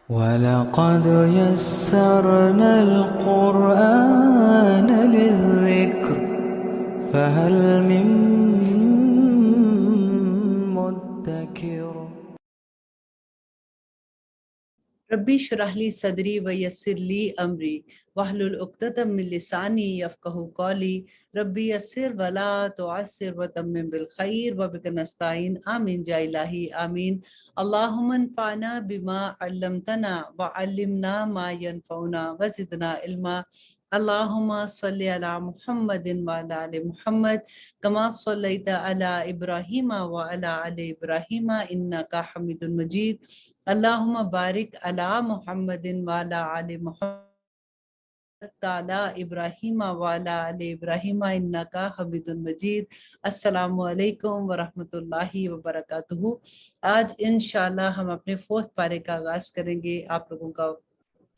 وَلَقَدْ يَسَّرْنَا الْقُرْآنَ لِلذِّكْرِ فَهَلْ مِن مُّدَّكِرٍ۔ ربی اشرح لی صدری ویسر لی امری واحلل عقدۃ من لسانی یفقہوا قولی ربی یسر ولا تعسر وتمم بالخیر وبک نستعین آمین یا الہی آمین۔ اللہم انفعنا بما علمتنا وعلمنا ما ینفعنا وزدنا علما۔ اللہم صلی علی محمد وعلی آل محمد کما صلیت علی ابراہیم وعلی آل ابراہیم انک حمید مجید۔ اللہم بارک علی محمد وعلی آل محمد تعالی ابراہیم وعلی آل ابراہیم انکا حمید مجید۔ السلام علیکم ورحمۃ اللہ وبرکاتہ۔ آج انشاءاللہ ہم اپنے فورتھ پارے کا آغاز کریں گے۔ آپ لوگوں کا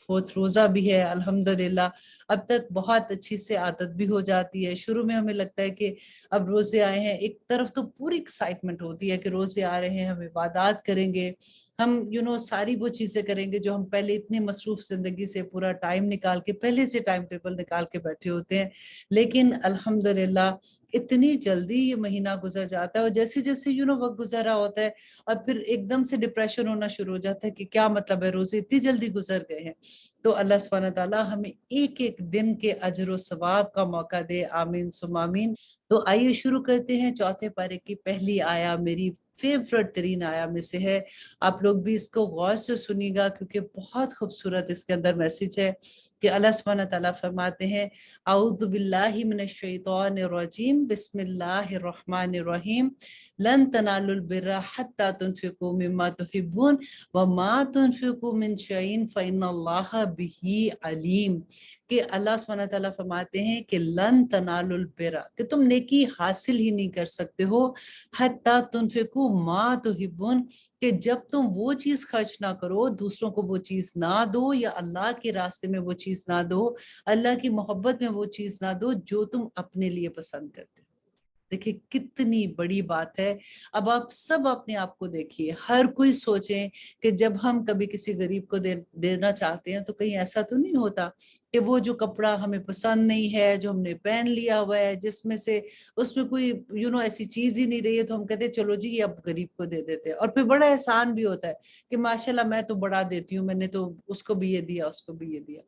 فورتھ روزہ بھی ہے الحمدللہ۔ اب تک بہت اچھی سے عادت بھی ہو جاتی ہے۔ شروع میں ہمیں لگتا ہے کہ اب روزے آئے ہیں، ایک طرف تو پوری ایکسائٹمنٹ ہوتی ہے کہ روزے آ رہے ہیں، ہم عبادات کریں گے، ہم ساری وہ چیزیں کریں گے جو ہم پہلے اتنے مصروف زندگی سے پورا ٹائم نکال کے پہلے سے ٹائم ٹیبل نکال کے بیٹھے ہوتے ہیں۔ لیکن الحمدللہ اتنی جلدی یہ مہینہ گزر جاتا ہے، اور جیسے جیسے وقت گزرا ہوتا ہے اور پھر ایک دم سے ڈپریشن ہونا شروع ہو جاتا ہے کہ کیا مطلب ہے، روزے اتنی جلدی گزر گئے ہیں۔ تو اللہ سبحانہ تعالیٰ ہمیں ایک ایک دن کے اجر و ثواب کا موقع دے، آمین ثم آمین۔ تو آئیے شروع کرتے ہیں۔ چوتھے پارے کی پہلی آیا میری فیورٹ ترین آیا میں سے ہے۔ آپ لوگ بھی اس کو غور سے سنیے گا کیونکہ بہت خوبصورت اس کے اندر میسج ہے کہ اللہ سبحانہ تعالیٰ فرماتے ہیں اعوذ باللہ من الشیطان الرجیم بسم اللہ الرحمن الرحیم لن تنالوا البر حتی تنفقوا مما تحبون وما تنفقوا من شیء فإن اللہ بہ علیم۔ کہ اللہ سبحانہ تعالیٰ فرماتے ہیں کہ لن تنالوا البر، کہ تم نیکی حاصل ہی نہیں کر سکتے ہو، حتی تنفقوا ما تحبون، کہ جب تم وہ چیز خرچ نہ کرو، دوسروں کو وہ چیز نہ دو، یا اللہ کے راستے میں وہ چیز نہ دو، اللہ کی محبت میں وہ چیز نہ دو جو تم اپنے لیے پسند کرتے ہو۔ دیکھیں کتنی بڑی بات ہے۔ اب آپ سب اپنے آپ کو دیکھیے، ہر کوئی سوچیں کہ جب ہم کبھی کسی غریب کو دینا چاہتے ہیں تو کہیں ایسا تو نہیں ہوتا کہ وہ جو کپڑا ہمیں پسند نہیں ہے، جو ہم نے پہن لیا ہوا ہے، جس میں سے اس میں کوئی ایسی چیز ہی نہیں رہی ہے، تو ہم کہتے ہیں چلو جی یہ اب غریب کو دے دیتے ہیں، اور پھر بڑا احسان بھی ہوتا ہے کہ ماشاءاللہ میں تو بڑا دیتی ہوں، میں نے تو اس کو بھی یہ دیا، اس کو بھی یہ دیا۔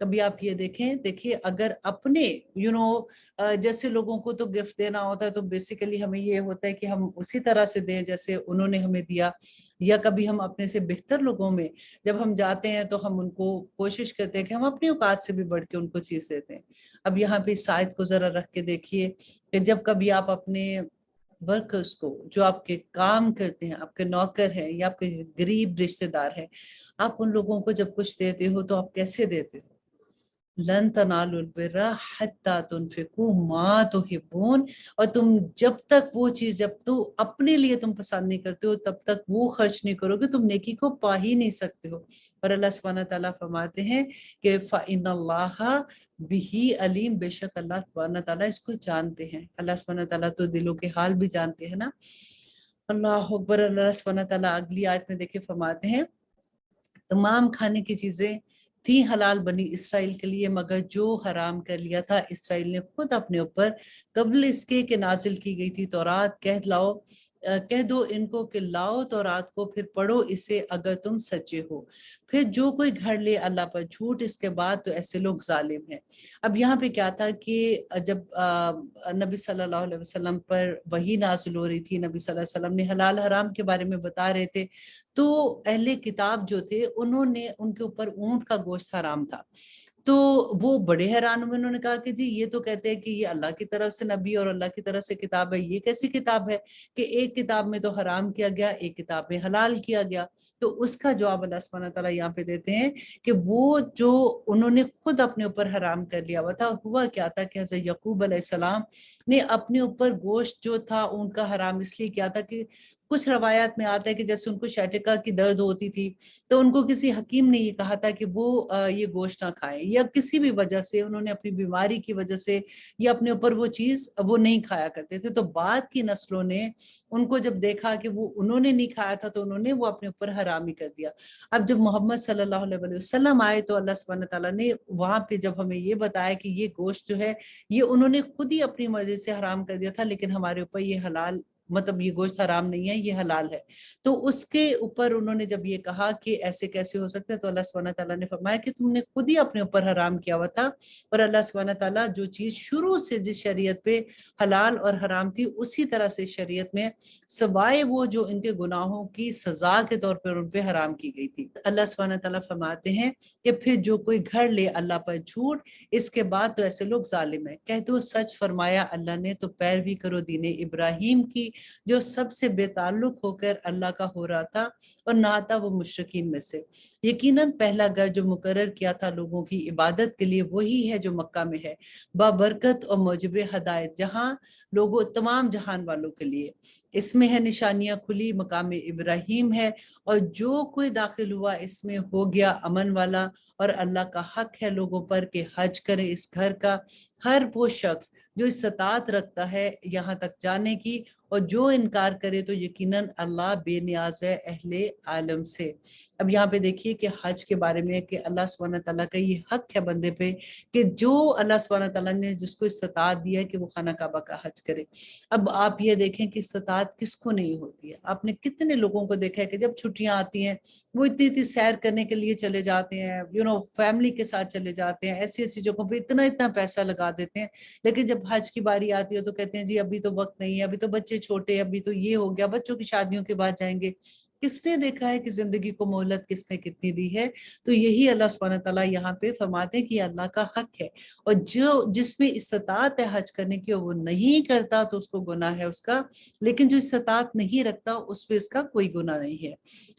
کبھی آپ یہ دیکھیں اگر اپنے جیسے لوگوں کو تو گفٹ دینا ہوتا ہے تو بیسیکلی ہمیں یہ ہوتا ہے کہ ہم اسی طرح سے دیں جیسے انہوں نے ہمیں دیا، یا کبھی ہم اپنے سے بہتر لوگوں میں جب ہم جاتے ہیں تو ہم ان کو کوشش کرتے ہیں کہ ہم اپنی اوقات سے بھی بڑھ کے ان کو چیز دیتے ہیں۔ اب یہاں پہ اس آیت کو ذرا رکھ کے دیکھیے کہ جب کبھی آپ اپنے ورکرز کو، جو آپ کے کام کرتے ہیں، آپ کے نوکر ہیں یا آپ کے غریب رشتہ دار ہیں، آپ ان لوگوں کو جب کچھ دیتے ہو تو آپ کیسے دیتے ہو؟ لن تنالوا البر حتی تنفقوا ما تحبون، اور تم جب تک وہ چیز، جب تو اپنے لیے تم پسند نہیں کرتے ہو تب تک وہ خرچ نہیں کرو گے، تم نیکی کو پا ہی نہیں سکتے ہو۔ اور اللہ سبحانہ تعالیٰ فرماتے ہیں کہ فإن اللہ بہ علیم، بے شک اللہ سبحانہ تعالیٰ اس کو جانتے ہیں۔ اللہ سبحانہ تعالیٰ تو دلوں کے حال بھی جانتے ہیں نا۔ اللہ اکبر۔ اللہ سبحانہ تعالیٰ اگلی آیت میں دیکھے فرماتے ہیں تمام کھانے کی چیزیں تھی حلال بنی اسرائیل کے لیے، مگر جو حرام کر لیا تھا اسرائیل نے خود اپنے اوپر قبل اس کے کہ نازل کی گئی تھی تورات، کہہ دو ان کو کہ لاؤ تورات کو، پھر پڑھو اسے اگر تم سچے ہو، پھر جو کوئی گھڑ لے اللہ پر جھوٹ اس کے بعد تو ایسے لوگ ظالم ہیں۔ اب یہاں پہ کیا تھا کہ جب نبی صلی اللہ علیہ وسلم پر وحی نازل ہو رہی تھی، نبی صلی اللہ علیہ وسلم نے حلال حرام کے بارے میں بتا رہے تھے، تو اہل کتاب جو تھے ان کے اوپر اونٹ کا گوشت حرام تھا، تو وہ بڑے حیران ہوئے۔ انہوں نے کہا کہ جی یہ تو کہتے ہیں کہ یہ اللہ کی طرف سے نبی اور اللہ کی طرف سے کتاب ہے، یہ کیسی کتاب ہے کہ ایک کتاب میں تو حرام کیا گیا، ایک کتاب میں حلال کیا گیا؟ تو اس کا جواب اللہ سبحانہ تعالیٰ یہاں پہ دیتے ہیں کہ وہ جو انہوں نے خود اپنے اوپر حرام کر لیا ہوا تھا، ہوا کیا تھا کہ حضرت یعقوب علیہ السلام نے اپنے اوپر گوشت جو تھا ان کا حرام اس لیے کیا تھا کہ کچھ روایات میں آتا ہے کہ جیسے ان کو شیٹکا کی درد ہوتی تھی تو ان کو کسی حکیم نے یہ کہا تھا کہ وہ یہ گوشت نہ کھائیں، یا کسی بھی وجہ سے انہوں نے اپنی بیماری کی وجہ سے یا اپنے اوپر وہ چیز وہ نہیں کھایا کرتے تھے، تو بعد کی نسلوں نے ان کو جب دیکھا کہ وہ انہوں نے نہیں کھایا تھا تو انہوں نے وہ اپنے اوپر حرام ہی کر دیا۔ اب جب محمد صلی اللہ علیہ وسلم آئے تو اللہ سبحانہ تعالیٰ نے وہاں پہ جب ہمیں یہ بتایا کہ یہ گوشت جو ہے یہ انہوں نے خود ہی اپنی مرضی سے حرام کر دیا تھا، لیکن ہمارے اوپر یہ حلال، مطلب یہ گوشت حرام نہیں ہے، یہ حلال ہے، تو اس کے اوپر انہوں نے جب یہ کہا کہ ایسے کیسے ہو سکتا ہے تو اللہ سبحانہ تعالیٰ نے فرمایا کہ تم نے خود ہی اپنے اوپر حرام کیا ہوا تھا، اور اللہ سبحانہ تعالیٰ جو چیز شروع سے جس شریعت پہ حلال اور حرام تھی اسی طرح سے شریعت میں سوائے وہ جو ان کے گناہوں کی سزا کے طور پر ان پہ حرام کی گئی تھی۔ اللہ سبحانہ تعالیٰ فرماتے ہیں کہ پھر جو کوئی گھڑ لے اللہ پر جھوٹ اس کے بعد تو ایسے لوگ ظالم ہیں، کہہ دو سچ فرمایا اللہ نے تو پیروی کرو دین ابراہیم کی جو سب سے بے تعلق ہو کر اللہ کا ہو رہا تھا اور نہ تھا وہ مشرکین میں سے۔ یقیناً پہلا گھر جو مقرر کیا تھا لوگوں کی عبادت کے لیے وہی ہے جو مکہ میں ہے، بابرکت اور موجب ہدایت، جہاں لوگوں تمام جہان والوں کے لیے، اس میں ہے نشانیاں کھلی، مقام ابراہیم ہے، اور جو کوئی داخل ہوا اس میں ہو گیا امن والا، اور اللہ کا حق ہے لوگوں پر کہ حج کرے اس گھر کا ہر وہ شخص جو استطاعت رکھتا ہے یہاں تک جانے کی، اور جو انکار کرے تو یقیناً اللہ بے نیاز ہے اہل عالم سے۔ اب یہاں پہ دیکھیے کہ حج کے بارے میں کہ اللہ سبحانہ تعالیٰ کا یہ حق ہے بندے پہ کہ جو اللہ سبحانہ تعالیٰ نے جس کو استطاعت دیا ہے کہ وہ خانہ کعبہ کا حج کرے۔ اب آپ یہ دیکھیں کہ استطاعت کس کو نہیں ہوتی ہے، آپ نے کتنے لوگوں کو دیکھا ہے کہ جب چھٹیاں آتی ہیں وہ اتنی سیر کرنے کے لیے چلے جاتے ہیں، فیملی کے ساتھ چلے جاتے ہیں، ایسی ایسی جگہوں پہ اتنا پیسہ لگا دیتے ہیں، لیکن جب حج کی باری آتی ہے تو کہتے ہیں جی ابھی تو وقت نہیں ہے، ابھی تو بچے چھوٹے، ابھی تو یہ ہو گیا، بچوں کی شادیوں کے بعد جائیں گے۔ کس نے دیکھا ہے کہ زندگی کو مہلت کس نے کتنی دی ہے؟ تو یہی اللہ سبحانہ تعالیٰ یہاں پہ فرماتے ہیں کہ یہ اللہ کا حق ہے، اور جس میں استطاعت ہے حج کرنے کی اور وہ نہیں کرتا تو اس کو گناہ ہے اس کا، لیکن جو استطاعت نہیں رکھتا اس پہ اس کا کوئی گناہ نہیں ہے۔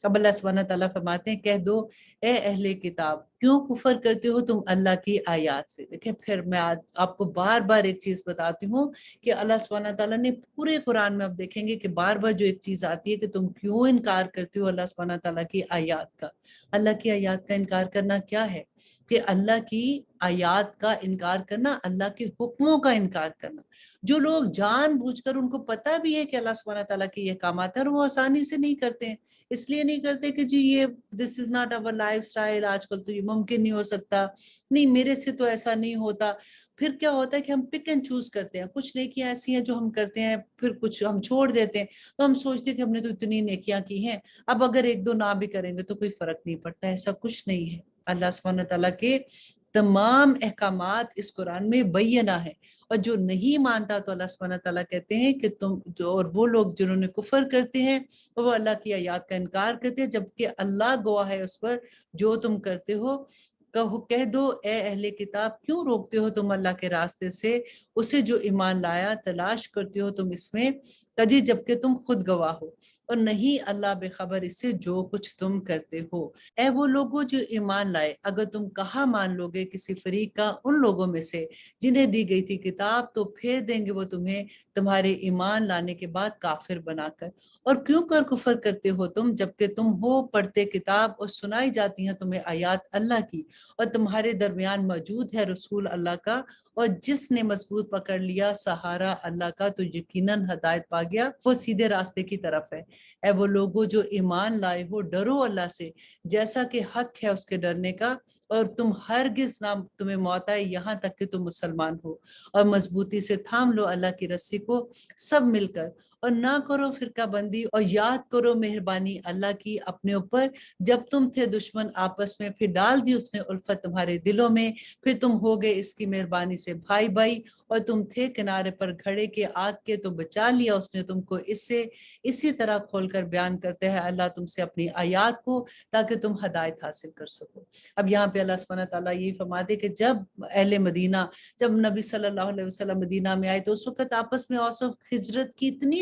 اب اللہ سبحانہ تعالیٰ فرماتے ہیں کہہ دو اے اہل کتاب کیوں کفر کرتے ہو تم اللہ کی آیات سے۔ دیکھیں پھر میں آپ کو بار بار ایک چیز بتاتی ہوں کہ اللہ سبحانہ تعالیٰ نے پورے قرآن میں آپ دیکھیں گے کہ بار بار جو ایک چیز آتی ہے کہ تم کیوں انکار کرتے ہو اللہ سبحانہ تعالیٰ کی آیات کا۔ اللہ کی آیات کا انکار کرنا کیا ہے؟ کہ اللہ کی آیات کا انکار کرنا، اللہ کے حکموں کا انکار کرنا۔ جو لوگ جان بوجھ کر ان کو پتہ بھی ہے کہ اللہ سبحانہ تعالیٰ کے یہ احکامات ہیں اور وہ آسانی سے نہیں کرتے ہیں، اس لیے نہیں کرتے کہ جی یہ this is not our lifestyle, آج کل تو یہ ممکن نہیں ہو سکتا، نہیں میرے سے تو ایسا نہیں ہوتا۔ پھر کیا ہوتا ہے کہ ہم پک اینڈ چوز کرتے ہیں، کچھ نیکیاں ایسی ہیں جو ہم کرتے ہیں پھر کچھ ہم چھوڑ دیتے ہیں، تو ہم سوچتے ہیں کہ ہم نے تو اتنی نیکیاں کی ہیں اب اگر ایک دو نہ بھی کریں گے تو کوئی فرق نہیں پڑتا، ایسا کچھ نہیں ہے۔ اللہ سبحانہ تعالیٰ کے تمام احکامات اس قرآن میں بینہ ہے، اور جو نہیں مانتا تو اللہ سبحانہ تعالیٰ کہتے ہیں کہ تم اور وہ لوگ جنہوں نے کفر کرتے ہیں وہ اللہ کی آیات کا انکار کرتے ہیں، جبکہ اللہ گواہ ہے اس پر جو تم کرتے ہو۔ کہہ دو اے اہل کتاب کیوں روکتے ہو تم اللہ کے راستے سے اسے جو ایمان لایا، تلاش کرتے ہو تم اس میں کجی جبکہ تم خود گواہ ہو، اور نہیں اللہ بے خبر اس سے جو کچھ تم کرتے ہو۔ اے وہ لوگوں جو ایمان لائے اگر تم کہا مان لو گے کسی فریق کا ان لوگوں میں سے جنہیں دی گئی تھی کتاب تو پھیر دیں گے وہ تمہیں تمہارے ایمان لانے کے بعد کافر بنا کر، اور کیوں کر کفر کرتے ہو تم جبکہ تم ہو پڑھتے کتاب اور سنائی جاتی ہیں تمہیں آیات اللہ کی، اور تمہارے درمیان موجود ہے رسول اللہ کا، اور جس نے مضبوط پکڑ لیا سہارا اللہ کا تو یقیناً ہدایت پا گیا، وہ سیدھے راستے کی طرف ہے۔ اے وہ لوگوں جو ایمان لائے ہو ڈرو اللہ سے جیسا کہ حق ہے اس کے ڈرنے کا، اور تم ہرگز نہ تمہیں موت آئے یہاں تک کہ تم مسلمان ہو، اور مضبوطی سے تھام لو اللہ کی رسی کو سب مل کر، اور نہ کرو فرقہ بندی، اور یاد کرو مہربانی اللہ کی اپنے اوپر جب تم تھے دشمن آپس میں، پھر ڈال دی اس نے الفت تمہارے دلوں میں، پھر تم ہو گئے اس کی مہربانی سے بھائی بھائی، اور تم تھے کنارے پر گھڑے کے آگ کے تو بچا لیا اس نے تم کو اس سے۔ اسی طرح کھول کر بیان کرتے ہیں اللہ تم سے اپنی آیات کو تاکہ تم ہدایت حاصل کر سکو۔ اب یہاں پہ اللہ سبحانہ تعالیٰ یہی فرماتے کہ جب اہل مدینہ، جب نبی صلی اللہ علیہ وسلم مدینہ میں آئے تو اس وقت آپس میں اوس و خجرت کی اتنی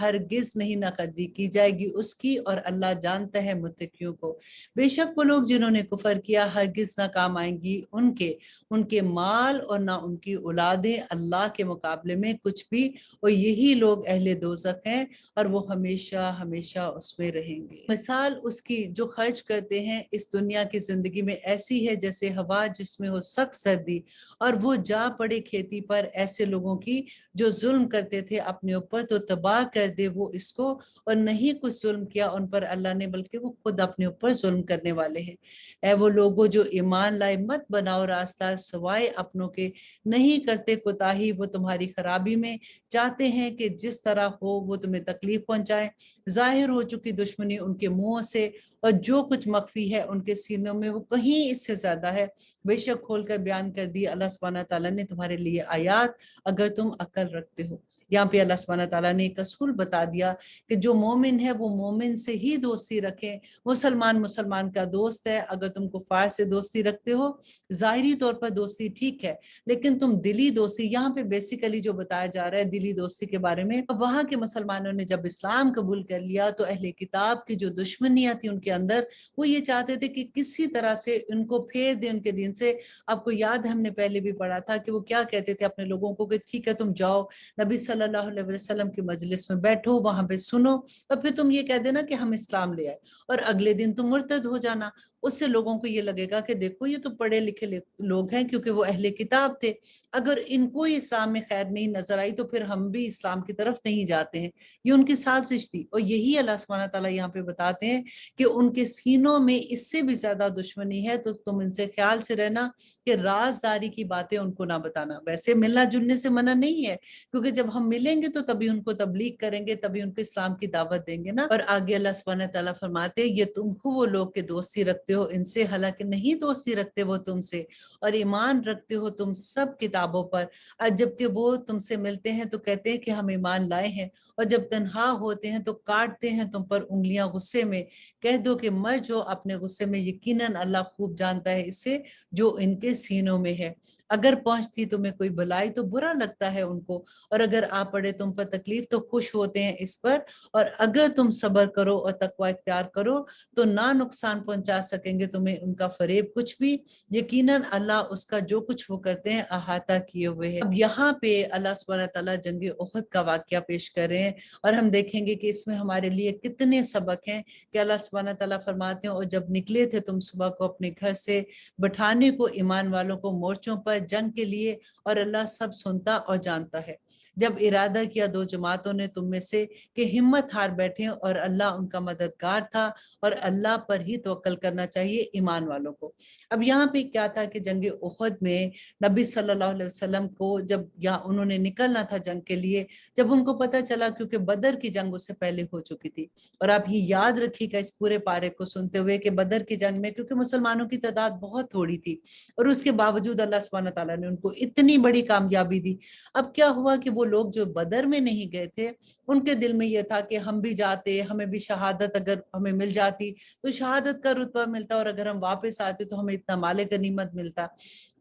ہرگز نہیں ناقدری کی جائے گی اس کی، اور اللہ جانتا ہے متقیوں کو۔ بے شک وہ لوگ جنہوں نے کفر کیا ہرگز نہ کام آئیں گی ان کے مال اور نہ ان کی اولادیں اللہ کے مقابلے میں کچھ بھی، اور یہی لوگ اہل دوزخ ہیں اور وہ ہمیشہ ہمیشہ اس میں رہیں گے۔ مثال اس کی جو خرچ کرتے ہیں اس دنیا کی زندگی میں ایسی ہے جیسے ہوا جس میں ہو سخت سردی، اور وہ جا پڑے کھیتی پر ایسے لوگوں کی جو ظلم کرتے تھے اپنے اوپر، تو تباہ کر دے وہ اس کو، اور نہیں کچھ ظلم کیا ان پر اللہ نے بلکہ وہ خود اپنے اوپر ظلم کرنے والے ہیں۔ اے وہ لوگوں جو ایمان لائے، مت بناؤ راستہ سوائے اپنوں کے، نہیں کرتے کوتاہی وہ تمہاری خرابی میں، چاہتے ہیں کہ جس طرح ہو وہ تمہیں تکلیف پہنچائیں۔ ظاہر ہو چکی دشمنی ان کے منہوں سے، اور جو کچھ مخفی ہے ان کے سینوں میں وہ کہیں اس سے زیادہ ہے۔ بے شک کھول کر بیان کر دی اللہ سبحانہ تعالیٰ نے تمہارے لیے آیات اگر تم عقل رکھتے ہو۔ یہاں پہ اللہ سبحانہ تعالیٰ نے ایک اصول بتا دیا کہ جو مومن ہے وہ مومن سے ہی دوستی رکھیں، مسلمان کا دوست ہے۔ اگر تم کفار سے دوستی رکھتے ہو، ظاہری طور پر دوستی ٹھیک ہے، لیکن تم دلی دوستی، یہاں پہ بیسیکلی جو بتایا جا رہا ہے دلی دوستی کے بارے میں، وہاں کے مسلمانوں نے جب اسلام قبول کر لیا تو اہل کتاب کی جو دشمنیاں تھی ان کے اندر، وہ یہ چاہتے تھے کہ کسی طرح سے ان کو پھیر دیں ان کے دین سے۔ آپ کو یاد ہے ہم نے پہلے بھی پڑھا تھا کہ وہ کیا کہتے تھے اپنے لوگوں کو کہ ٹھیک ہے تم جاؤ نبی صلی اللہ علیہ وسلم کی مجلس میں بیٹھو، وہاں پہ سنو، اور پھر تم یہ کہہ دینا کہ ہم اسلام لے آئے، اور اگلے دن تم مرتد ہو جانا۔ اس سے لوگوں کو یہ لگے گا کہ دیکھو یہ تو پڑھے لکھے لوگ ہیں، کیونکہ وہ اہل کتاب تھے، اگر ان کو اسلام میں خیر نہیں نظر آئی تو پھر ہم بھی اسلام کی طرف نہیں جاتے ہیں۔ یہ ان کی سازش تھی، اور یہی اللہ سبحانہ تعالیٰ یہاں پہ بتاتے ہیں کہ ان کے سینوں میں اس سے بھی زیادہ دشمنی ہے، تو تم ان سے خیال سے رہنا کہ رازداری کی باتیں ان کو نہ بتانا۔ ویسے ملنا جلنے سے منع نہیں ہے، کیونکہ جب ہم ملیں گے تو تبھی ان کو تبلیغ کریں گے، تبھی ان کو اسلام کی دعوت دیں گے نا۔ اور آگے اللہ سبحانہ تعالیٰ فرماتے ہیں یہ تم کو وہ لوگ کے دوستی رکھتے ہو ان سے، حالانکہ نہیں دوستی رکھتے وہ تم سے، اور ایمان رکھتے ہو تم سب کتابوں پر، جبکہ وہ تم سے ملتے ہیں تو کہتے ہیں کہ ہم ایمان لائے ہیں، اور جب تنہا ہوتے ہیں تو کاٹتے ہیں تم پر انگلیاں غصے میں۔ کہہ دو کہ مر جو اپنے غصے میں، یقیناً اللہ خوب جانتا ہے اس سے جو ان کے سینوں میں ہے۔ اگر پہنچتی تمہیں کوئی بھلائی تو برا لگتا ہے ان کو، اور اگر آ پڑے تم پر تکلیف تو خوش ہوتے ہیں اس پر، اور اگر تم صبر کرو اور تقوی اختیار کرو تو نہ نقصان پہنچا سکیں گے تمہیں ان کا فریب کچھ بھی، یقیناً اللہ اس کا جو کچھ وہ کرتے ہیں احاطہ کیے ہوئے ہے۔ اب یہاں پہ اللہ سبحانہ تعالیٰ جنگ احد کا واقعہ پیش کر رہے ہیں، اور ہم دیکھیں گے کہ اس میں ہمارے لیے کتنے سبق ہیں کہ اللہ سبحانہ تعالیٰ فرماتے ہیں اور جب نکلے تھے تم صبح کو اپنے گھر سے بٹھانے کو ایمان والوں کو مورچوں پر جنگ کے لیے، اور اللہ سب سنتا اور جانتا ہے۔ جب ارادہ کیا دو جماعتوں نے تم میں سے کہ ہمت ہار بیٹھے، اور اللہ ان کا مددگار تھا، اور اللہ پر ہی توکل کرنا چاہیے ایمان والوں کو۔ اب یہاں پہ کیا تھا کہ جنگ احد میں نبی صلی اللہ علیہ وسلم کو جب یہاں انہوں نے نکلنا تھا جنگ کے لیے، جب ان کو پتہ چلا، کیونکہ بدر کی جنگ اس سے پہلے ہو چکی تھی، اور آپ یہ یاد رکھیے گا اس پورے پارے کو سنتے ہوئے کہ بدر کی جنگ میں کیونکہ مسلمانوں کی تعداد بہت تھوڑی تھی، اور اس کے باوجود اللہ سبحانہ تعالیٰ نے ان کو اتنی بڑی کامیابی دی۔ اب کیا ہوا کہ وہ لوگ جو بدر میں نہیں گئے تھے ان کے دل میں یہ تھا کہ ہم بھی جاتے، ہمیں بھی شہادت اگر ہمیں مل جاتی تو شہادت کا رتبہ ملتا، اور اگر ہم واپس آتے تو ہمیں اتنا مال غنیمت ملتا۔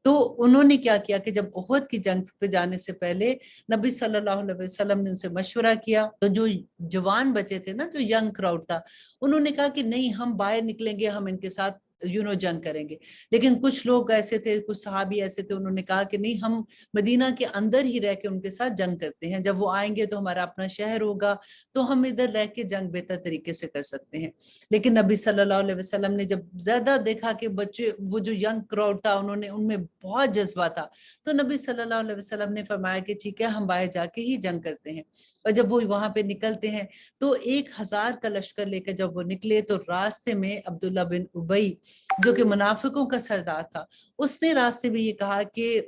تو انہوں نے کیا کیا کہ جب احد کی جنگ پہ جانے سے پہلے نبی صلی اللہ علیہ وسلم نے ان سے مشورہ کیا، تو جو جوان بچے تھے نا، جو ینگ کراؤڈ تھا، انہوں نے کہا کہ نہیں ہم باہر نکلیں گے، ہم ان کے ساتھ جنگ کریں گے۔ لیکن کچھ لوگ ایسے تھے، کچھ صحابی ایسے تھے، انہوں نے کہا کہ نہیں ہم مدینہ کے اندر ہی رہ کے ان کے ساتھ جنگ کرتے ہیں، جب وہ آئیں گے تو ہمارا اپنا شہر ہوگا تو ہم ادھر رہ کے جنگ بہتر طریقے سے کر سکتے ہیں۔ لیکن نبی صلی اللہ علیہ وسلم نے جب زیادہ دیکھا کہ بچے، وہ جو ینگ کراؤڈ تھا، ان میں بہت جذبہ تھا، تو نبی صلی اللہ علیہ وسلم نے فرمایا کہ ٹھیک ہے ہم باہر جا کے ہی جنگ کرتے ہیں۔ اور جب وہ وہاں پہ نکلتے ہیں تو 1000 کا لشکر لے کے جب وہ نکلے تو راستے میں عبداللہ بن ابی جو کہ منافقوں کا سردار تھا، اس نے راستے میں یہ کہا کہ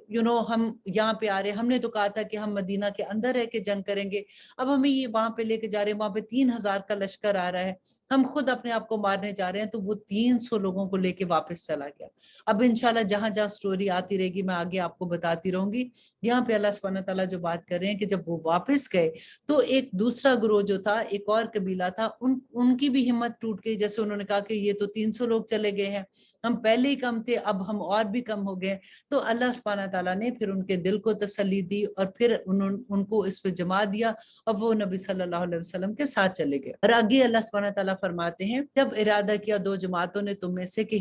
ہم یہاں پہ آ رہے، ہم نے تو کہا تھا کہ ہم مدینہ کے اندر رہ کے جنگ کریں گے، اب ہمیں یہ وہاں پہ لے کے جا رہے ہیں، وہاں پہ 3000 کا لشکر آ رہا ہے، ہم خود اپنے آپ کو مارنے جا رہے ہیں، تو وہ 300 لوگوں کو لے کے واپس چلا گیا۔ اب انشاءاللہ جہاں جہاں سٹوری آتی رہے گی میں آگے آپ کو بتاتی رہوں گی۔ یہاں پہ اللہ سبحانہ تعالیٰ جو بات کر رہے ہیں کہ جب وہ واپس گئے تو ایک دوسرا گروہ جو تھا، ایک اور قبیلہ تھا، ان کی بھی ہمت ٹوٹ گئی۔ جیسے انہوں نے کہا کہ یہ تو 300 لوگ چلے گئے ہیں، ہم پہلے ہی کم تھے، اب ہم اور بھی کم ہو گئے۔ تو اللہ سبحانہ تعالیٰ نے پھر ان کے دل کو تسلی دی اور پھر ان کو اس پہ جما دیا اور وہ نبی صلی اللہ علیہ وسلم کے ساتھ چلے گئے۔ اور آگے اللہ سبحانہ تعالیٰ فرماتے ہیں جب ارادہ کیا دو جماعتوں نے تم میں سے کہ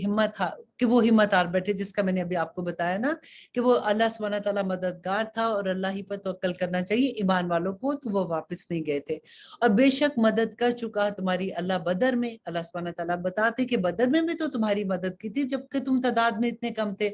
وہ ہمت ہار بیٹھے، جس کا میں نے ابھی آپ کو بتایا نا کہ وہ اللہ سبحانہ تعالیٰ مددگار تھا اور اللہ ہی پر توکل کرنا چاہیے ایمان والوں کو، تو وہ واپس نہیں گئے تھے۔ اور بے شک مدد کر چکا تمہاری اللہ بدر میں۔ اللہ سبحانہ تعالیٰ بتاتے کہ بدر میں بھی تو تمہاری مدد کی تھی جبکہ تم تعداد میں اتنے کم تھے۔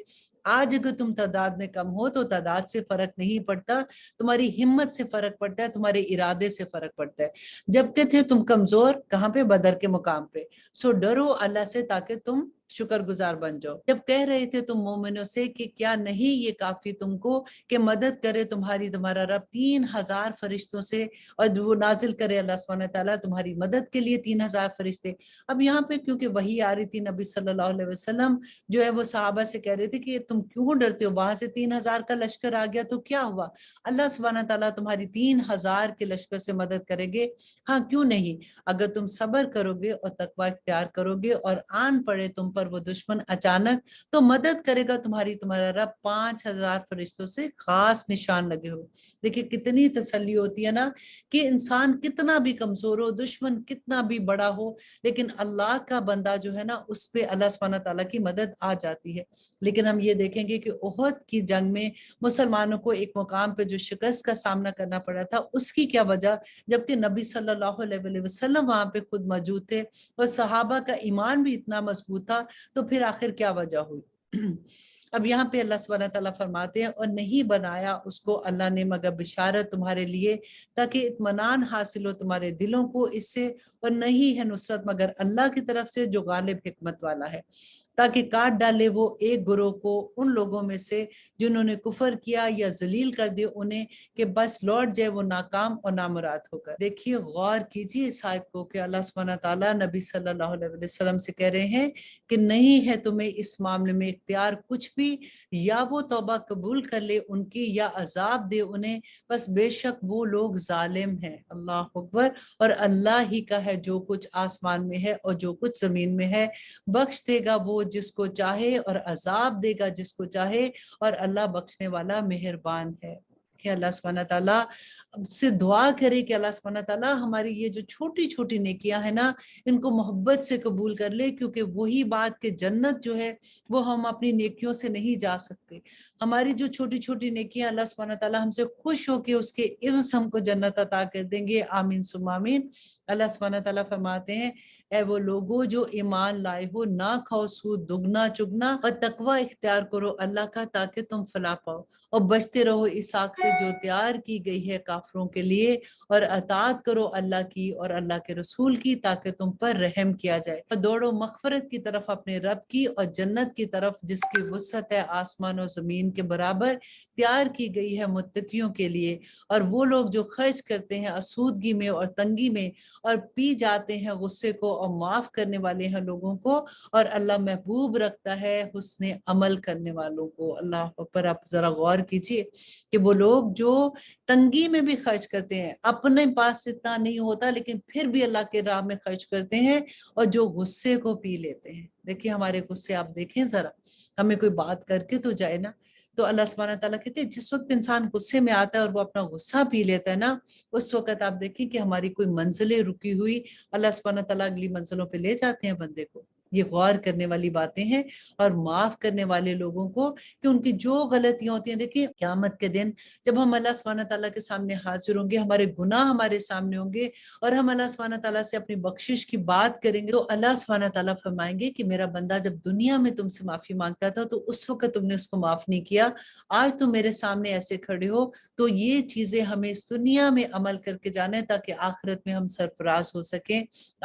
آج اگر تم تعداد میں کم ہو تو تعداد سے فرق نہیں پڑتا، تمہاری ہمت سے فرق پڑتا ہے، تمہارے ارادے سے فرق پڑتا ہے۔ جبکہ تھے تم کمزور، کہاں پہ؟ بدر کے مقام پہ۔ سو ڈرو اللہ سے تاکہ تم شکر گزار بن جاؤ۔ جب کہہ رہے تھے تم مومنوں سے کہ کیا نہیں یہ کافی تم کو کہ مدد کرے تمہارا رب 3000 فرشتوں سے، اور وہ نازل کرے اللہ سبحانہ تعالیٰ تمہاری مدد کے لیے 3000 فرشتے۔ اب یہاں پہ کیونکہ وحی آ رہی تھی، نبی صلی اللہ علیہ وسلم جو ہے وہ صحابہ سے کہہ رہے تھے کہ تم کیوں ڈرتے ہو، وہاں سے 3000 کا لشکر آ گیا تو کیا ہوا، اللہ سبحانہ تعالیٰ تمہاری 3000 کے لشکر سے مدد کرے گے۔ ہاں کیوں نہیں، اگر تم صبر کرو گے اور تقوی اختیار کرو گے اور آن پڑے تم پر وہ دشمن اچانک، تو مدد کرے گا تمہارا رب 5000 فرشتوں سے خاص نشان لگے ہو۔ دیکھیں کتنی تسلی ہوتی ہے نا کہ انسان کتنا بھی کمزور ہو، دشمن کتنا بھی بڑا ہو، لیکن اللہ کا بندہ جو ہے نا اس پہ اللہ سبحانہ تعالیٰ کی مدد آ جاتی ہے۔ لیکن ہم یہ دیکھیں گے کہ احد کی جنگ میں مسلمانوں کو ایک مقام پہ جو شکست کا سامنا کرنا پڑا تھا، اس کی کیا وجہ، جبکہ نبی صلی اللہ علیہ وسلم وہاں پہ خود موجود تھے اور صحابہ کا ایمان بھی اتنا مضبوط تھا، تو پھر آخر کیا وجہ ہوئی۔ اب یہاں پہ اللہ سبحانہ تعالیٰ فرماتے ہیں اور نہیں بنایا اس کو اللہ نے مگر بشارت تمہارے لیے تاکہ اطمینان حاصل ہو تمہارے دلوں کو اس سے، اور نہیں ہے نصرت مگر اللہ کی طرف سے جو غالب حکمت والا ہے، تاکہ کاٹ ڈالے وہ ایک گروہ کو ان لوگوں میں سے جنہوں نے کفر کیا یا ذلیل کر دے انہیں، کہ بس لوٹ جائے وہ ناکام اور نامراد ہو کر۔ دیکھیے غور کیجیے اس آیت کو کہ اللہ سبحانہ تعالیٰ نبی صلی اللہ علیہ وسلم سے کہہ رہے ہیں کہ نہیں ہے تمہیں اس معاملے میں اختیار کچھ بھی، یا وہ توبہ قبول کر لے ان کی یا عذاب دے انہیں، بس بے شک وہ لوگ ظالم ہیں۔ اللہ اکبر۔ اور اللہ ہی کا ہے جو کچھ آسمان میں ہے اور جو کچھ زمین میں ہے، بخش دے گا وہ جس کو چاہے اور عذاب دے گا جس کو چاہے، اور اللہ بخشنے والا مہربان ہے۔ کہ اللہ سبحانہ تعالیٰ سے دعا کرے کہ اللہ سبحانہ تعالیٰ ہماری یہ جو چھوٹی چھوٹی نیکیاں ہیں نا ان کو محبت سے قبول کر لے، کیونکہ وہی بات کہ جنت جو ہے وہ ہم اپنی نیکیوں سے نہیں جا سکتے۔ ہماری جو چھوٹی چھوٹی نیکیاں اللہ سبحانہ تعالیٰ ہم سے خوش ہو کے اس کے عوض ہم کو جنت عطا کر دیں گے، آمین ثم آمین۔ اللہ سبحانہ تعالیٰ فرماتے ہیں اے وہ لوگوں جو ایمان لائے ہو، نہ کھاؤ سود دگنا چگنا اور تقوی اختیار کرو اللہ کا تاکہ تم فلاح پاؤ، اور بچتے رہو اس آگ سے جو تیار کی گئی ہے کافروں کے لیے، اور اطاعت کرو اللہ کی اور اللہ کے رسول کی تاکہ تم پر رحم کیا جائے، اور دوڑو مغفرت کی طرف اپنے رب کی اور جنت کی طرف جس کی وسعت ہے آسمان اور زمین کے برابر، تیار کی گئی ہے متقیوں کے لیے۔ اور وہ لوگ جو خرچ کرتے ہیں آسودگی میں اور تنگی میں اور پی جاتے ہیں غصے کو، اور معاف کرنے والے ہیں لوگوں کو، اور اللہ محبوب رکھتا ہے حسن عمل کرنے والوں کو۔ اللہ پر آپ ذرا غور کیجئے کہ وہ لوگ جو تنگی میں بھی خرچ کرتے ہیں، اپنے پاس اتنا نہیں ہوتا لیکن پھر بھی اللہ کے راہ میں خرچ کرتے ہیں، اور جو غصے کو پی لیتے ہیں۔ دیکھیں ہمارے غصے آپ دیکھیں ذرا، ہمیں کوئی بات کر کے تو جائے نا، تو اللہ سبحانہ تعالیٰ کہتے ہیں جس وقت انسان غصے میں آتا ہے اور وہ اپنا غصہ پی لیتا ہے نا، اس وقت آپ دیکھیں کہ ہماری کوئی منزلیں رکی ہوئی اللہ سبحانہ تعالیٰ اگلی منزلوں پہ لے جاتے ہیں بندے کو۔ یہ غور کرنے والی باتیں ہیں، اور معاف کرنے والے لوگوں کو کہ ان کی جو غلطیاں ہوتی ہیں، دیکھیں قیامت کے دن جب ہم اللہ سبحانہ تعالیٰ کے سامنے حاضر ہوں گے، ہمارے گناہ ہمارے سامنے ہوں گے، اور ہم اللہ سبحانہ تعالیٰ سے اپنی بخشش کی بات کریں گے، تو اللہ سبحانہ تعالیٰ فرمائیں گے کہ میرا بندہ جب دنیا میں تم سے معافی مانگتا تھا تو اس وقت تم نے اس کو معاف نہیں کیا، آج تم میرے سامنے ایسے کھڑے ہو، تو یہ چیزیں ہمیں اس دنیا میں عمل کر کے جانا ہے تاکہ آخرت میں ہم سرفراز ہو سکیں،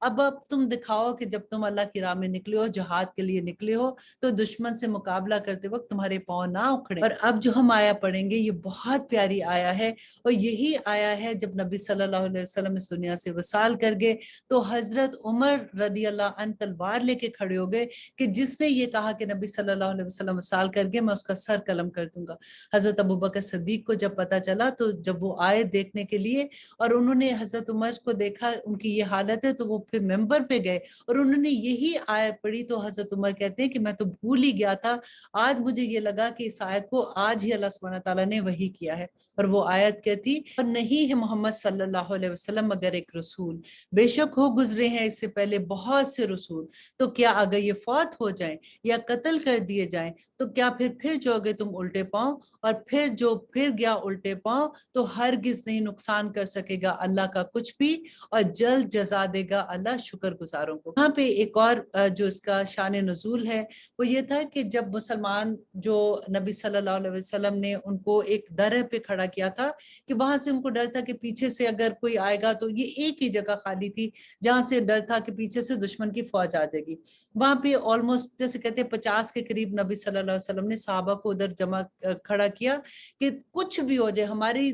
اب تم دکھاؤ کہ جب تم اللہ کی راہ میں نکلے ہو، جہاد کے لیے نکلے ہو، تو دشمن سے مقابلہ کرتے وقت تمہارے پاؤں نہ اکھڑے۔ اور اب جو ہم آیا پڑھیں گے یہ بہت پیاری آیا ہے، اور یہی آیا ہے جب نبی صلی اللہ علیہ وسلم اس دنیا سے وصال کر گئے تو حضرت عمر رضی اللہ عنہ تلوار لے کے کھڑے ہو گئے کہ جس نے یہ کہا کہ نبی صلی اللہ علیہ وسلم وصال کر گئے میں اس کا سر قلم کر دوں گا۔ حضرت ابوبکر صدیق کو جب پتا چلا تو جب وہ آئے دیکھنے کے لیے اور انہوں نے حضرت عمر کو دیکھا ان کی یہ حالت ہے تو وہ پھر ممبر پہ گئے اور انہوں نے یہی آیت پڑھی تو حضرت عمر کہتے ہیں کہ میں تو بھول ہی گیا تھا، آج مجھے یہ لگا کہ اس آیت کو آج ہی اللہ سبحانہ تعالیٰ نے وحی کیا ہے۔ اور وہ آیت کہتی اور نہیں ہے محمد صلی اللہ علیہ وسلم مگر ایک رسول، بے شک ہو گزرے ہیں اس سے پہلے بہت سے رسول، تو کیا اگر یہ فوت ہو جائیں یا قتل کر دیے جائیں تو کیا پھر جو گے تم الٹے پاؤں، اور پھر جو پھر گیا الٹے پاؤں تو ہرگز نہیں نقصان کر سکے گا اللہ کا کچھ بھی، اور جلد جزا دے گا اللہ شکر گزاروں کو۔ یہاں پہ ایک اور جو اس کا شان نزول ہے وہ یہ تھا کہ جب مسلمان جو نبی صلی اللہ علیہ وسلم نے ان کو ایک درہ پہ کھڑا کیا تھا کہ وہاں سے ان کو ڈر تھا کہ پیچھے سے اگر کوئی آئے گا تو یہ ایک ہی جگہ خالی تھی جہاں سے ڈر تھا کہ پیچھے سے دشمن کی فوج آ جائے گی، وہاں پہ آلموسٹ جیسے کہتے ہیں 50 کے قریب نبی صلی اللہ علیہ وسلم نے صحابہ کو ادھر جمع کھڑا کیا کہ کچھ بھی ہو جائے، ہماری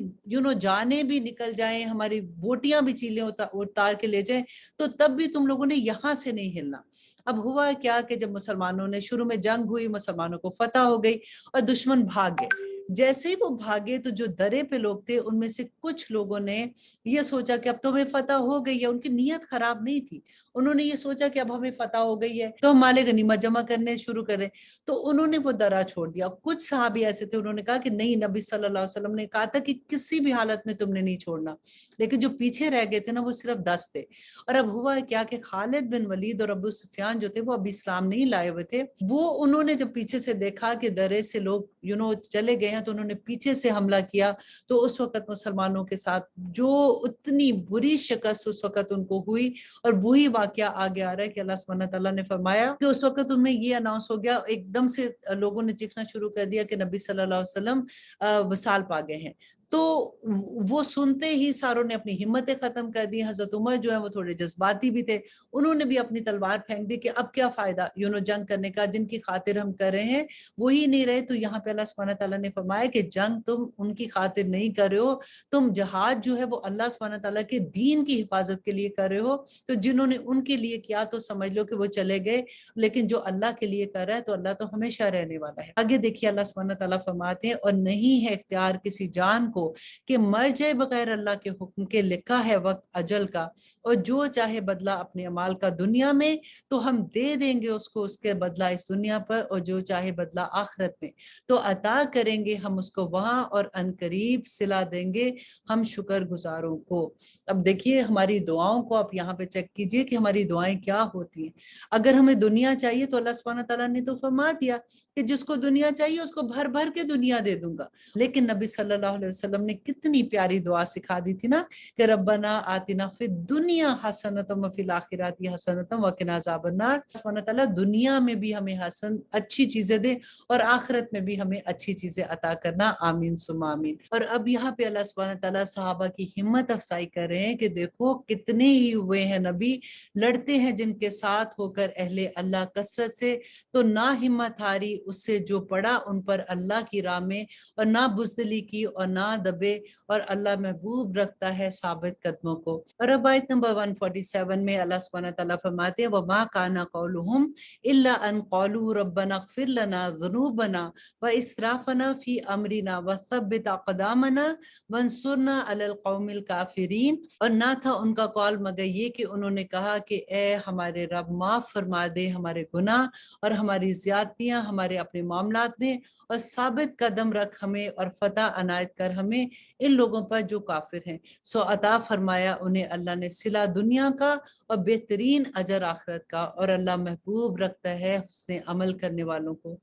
جانیں بھی نکل جائیں، ہماری بوٹیاں بھی چیلیں اتار کے لے جائیں تو تب بھی تم لوگوں نے یہاں سے نہیں ہلنا۔ اب ہوا کیا کہ جب مسلمانوں نے شروع میں جنگ ہوئی، مسلمانوں کو فتح ہو گئی اور دشمن بھاگ گئے، جیسے ہی وہ بھاگے تو جو درے پہ لوگ تھے ان میں سے کچھ لوگوں نے یہ سوچا کہ اب تو ہمیں فتح ہو گئی ہے، ان کی نیت خراب نہیں تھی، انہوں نے یہ سوچا کہ اب ہمیں فتح ہو گئی ہے تو ہم مال غنیمت جمع کرنے شروع کریں، تو انہوں نے وہ درہ چھوڑ دیا۔ کچھ صحابی ایسے تھے انہوں نے کہا کہ نہیں، نبی صلی اللہ علیہ وسلم نے کہا تھا کہ کسی بھی حالت میں تم نے نہیں چھوڑنا، لیکن جو پیچھے رہ گئے تھے نا وہ صرف 10 تھے۔ اور اب ہوا کیا کہ خالد بن ولید اور ابو سفیان جو تھے وہ ابھی اسلام نہیں لائے ہوئے تھے، وہ انہوں نے جب پیچھے سے دیکھا کہ درے سے لوگ چلے گئے ہیں تو انہوں نے پیچھے سے حملہ کیا، تو اس وقت مسلمانوں کے ساتھ جو اتنی بری شکست اس وقت ان کو ہوئی، اور وہی واقعہ آگے آ رہا ہے کہ اللہ سبحانہ تعالیٰ نے فرمایا کہ اس وقت ان میں یہ اناؤنس ہو گیا، ایک دم سے لوگوں نے چیخنا شروع کر دیا کہ نبی صلی اللہ علیہ وسلم وصال پا گئے ہیں۔ تو وہ سنتے ہی ساروں نے اپنی ہمتیں ختم کر دی۔ حضرت عمر جو ہے وہ تھوڑے جذباتی بھی تھے، انہوں نے بھی اپنی تلوار پھینک دی کہ اب کیا فائدہ جنگ کرنے کا، جن کی خاطر ہم کر رہے ہیں وہی نہیں رہے۔ تو یہاں پہ اللہ سبحانہ تعالیٰ نے فرمایا کہ جنگ تم ان کی خاطر نہیں کر رہے ہو، تم جہاد جو ہے وہ اللہ سبحانہ تعالیٰ کے دین کی حفاظت کے لیے کر رہے ہو، تو جنہوں نے ان کے لیے کیا تو سمجھ لو کہ وہ چلے گئے، لیکن جو اللہ کے لیے کر رہا ہے تو اللہ تو ہمیشہ رہنے والا ہے۔ آگے دیکھیے اللہ سبحانہ تعالیٰ فرماتے ہیں اور نہیں ہے اختیار کسی جان کو کہ مر جائے بغیر اللہ کے حکم کے، لکھا ہے وقت اجل کا، اور جو چاہے بدلہ اپنے اعمال کا دنیا میں تو ہم دے دیں گے اس کو اس کے بدلہ اس دنیا پر، اور جو چاہے بدلہ آخرت میں تو عطا کریں گے ہم اس کو وہاں، اور عنقریب صلہ دیں گے ہم شکر گزاروں کو۔ اب دیکھیے ہماری دعاؤں کو آپ یہاں پہ چیک کیجئے کہ ہماری دعائیں کیا ہوتی ہیں۔ اگر ہمیں دنیا چاہیے تو اللہ سبحانہ تعالیٰ نے تو فرما دیا کہ جس کو دنیا چاہیے اس کو بھر بھر کے دنیا دے دوں گا، لیکن نبی صلی اللہ علیہ وسلم نے کتنی پیاری دعا سکھا دی تھی نا کہ ربنا آتنا فی الدنیا حسنۃ وفی الآخرۃ حسنۃ وقنا عذاب النار۔ سبحانہ تعالیٰ دنیا میں بھی ہمیں اچھی چیزیں دے اور آخرت میں بھی ہمیں اچھی چیزیں عطا کرنا، آمین ثم آمین۔ اور اب یہاں پہ اللہ سبحانہ تعالیٰ صحابہ کی ہمت افزائی کر رہے ہیں کہ دیکھو کتنے ہی ہوئے ہیں نبی لڑتے ہیں جن کے ساتھ ہو کر اہل اللہ کثرت سے، تو نہ ہمت ہاری اس سے جو پڑا ان پر اللہ کی راہ میں، اور نہ بزدلی کی اور نہ دبے، اور اللہ محبوب رکھتا ہے ثابت قدموں کو۔ اور اب آیت نمبر 147 میں اللہ سبحانہ تعالیٰ فرماتے ہیں وَمَا كَانَ قَوْلُهُمْ إِلَّا أَن قَالُوا رَبَّنَا اغْفِرْ لَنَا ذُنُوبَنَا وَإِسْرَافَنَا فِي أَمْرِنَا وَثَبِّتْ أَقْدَامَنَا وَانصُرْنَا عَلَى الْقَوْمِ الْكَافِرِينَ۔ اور نہ تھا ان کا قول مگر یہ کہ انہوں نے کہا کہ اے ہمارے رب معاف فرما دے ہمارے گناہ اور ہماری زیادتیاں ہمارے اپنے معاملات میں، اور ثابت قدم رکھ ہمیں اور فتح عنایت کر ہمیں ان لوگوں پر جو کافر ہیں۔ سو عطا فرمایا انہیں اللہ نے صلہ دنیا کا اور بہترین اجر آخرت کا، اور اللہ محبوب رکھتا ہے حسن عمل کرنے والوں کو۔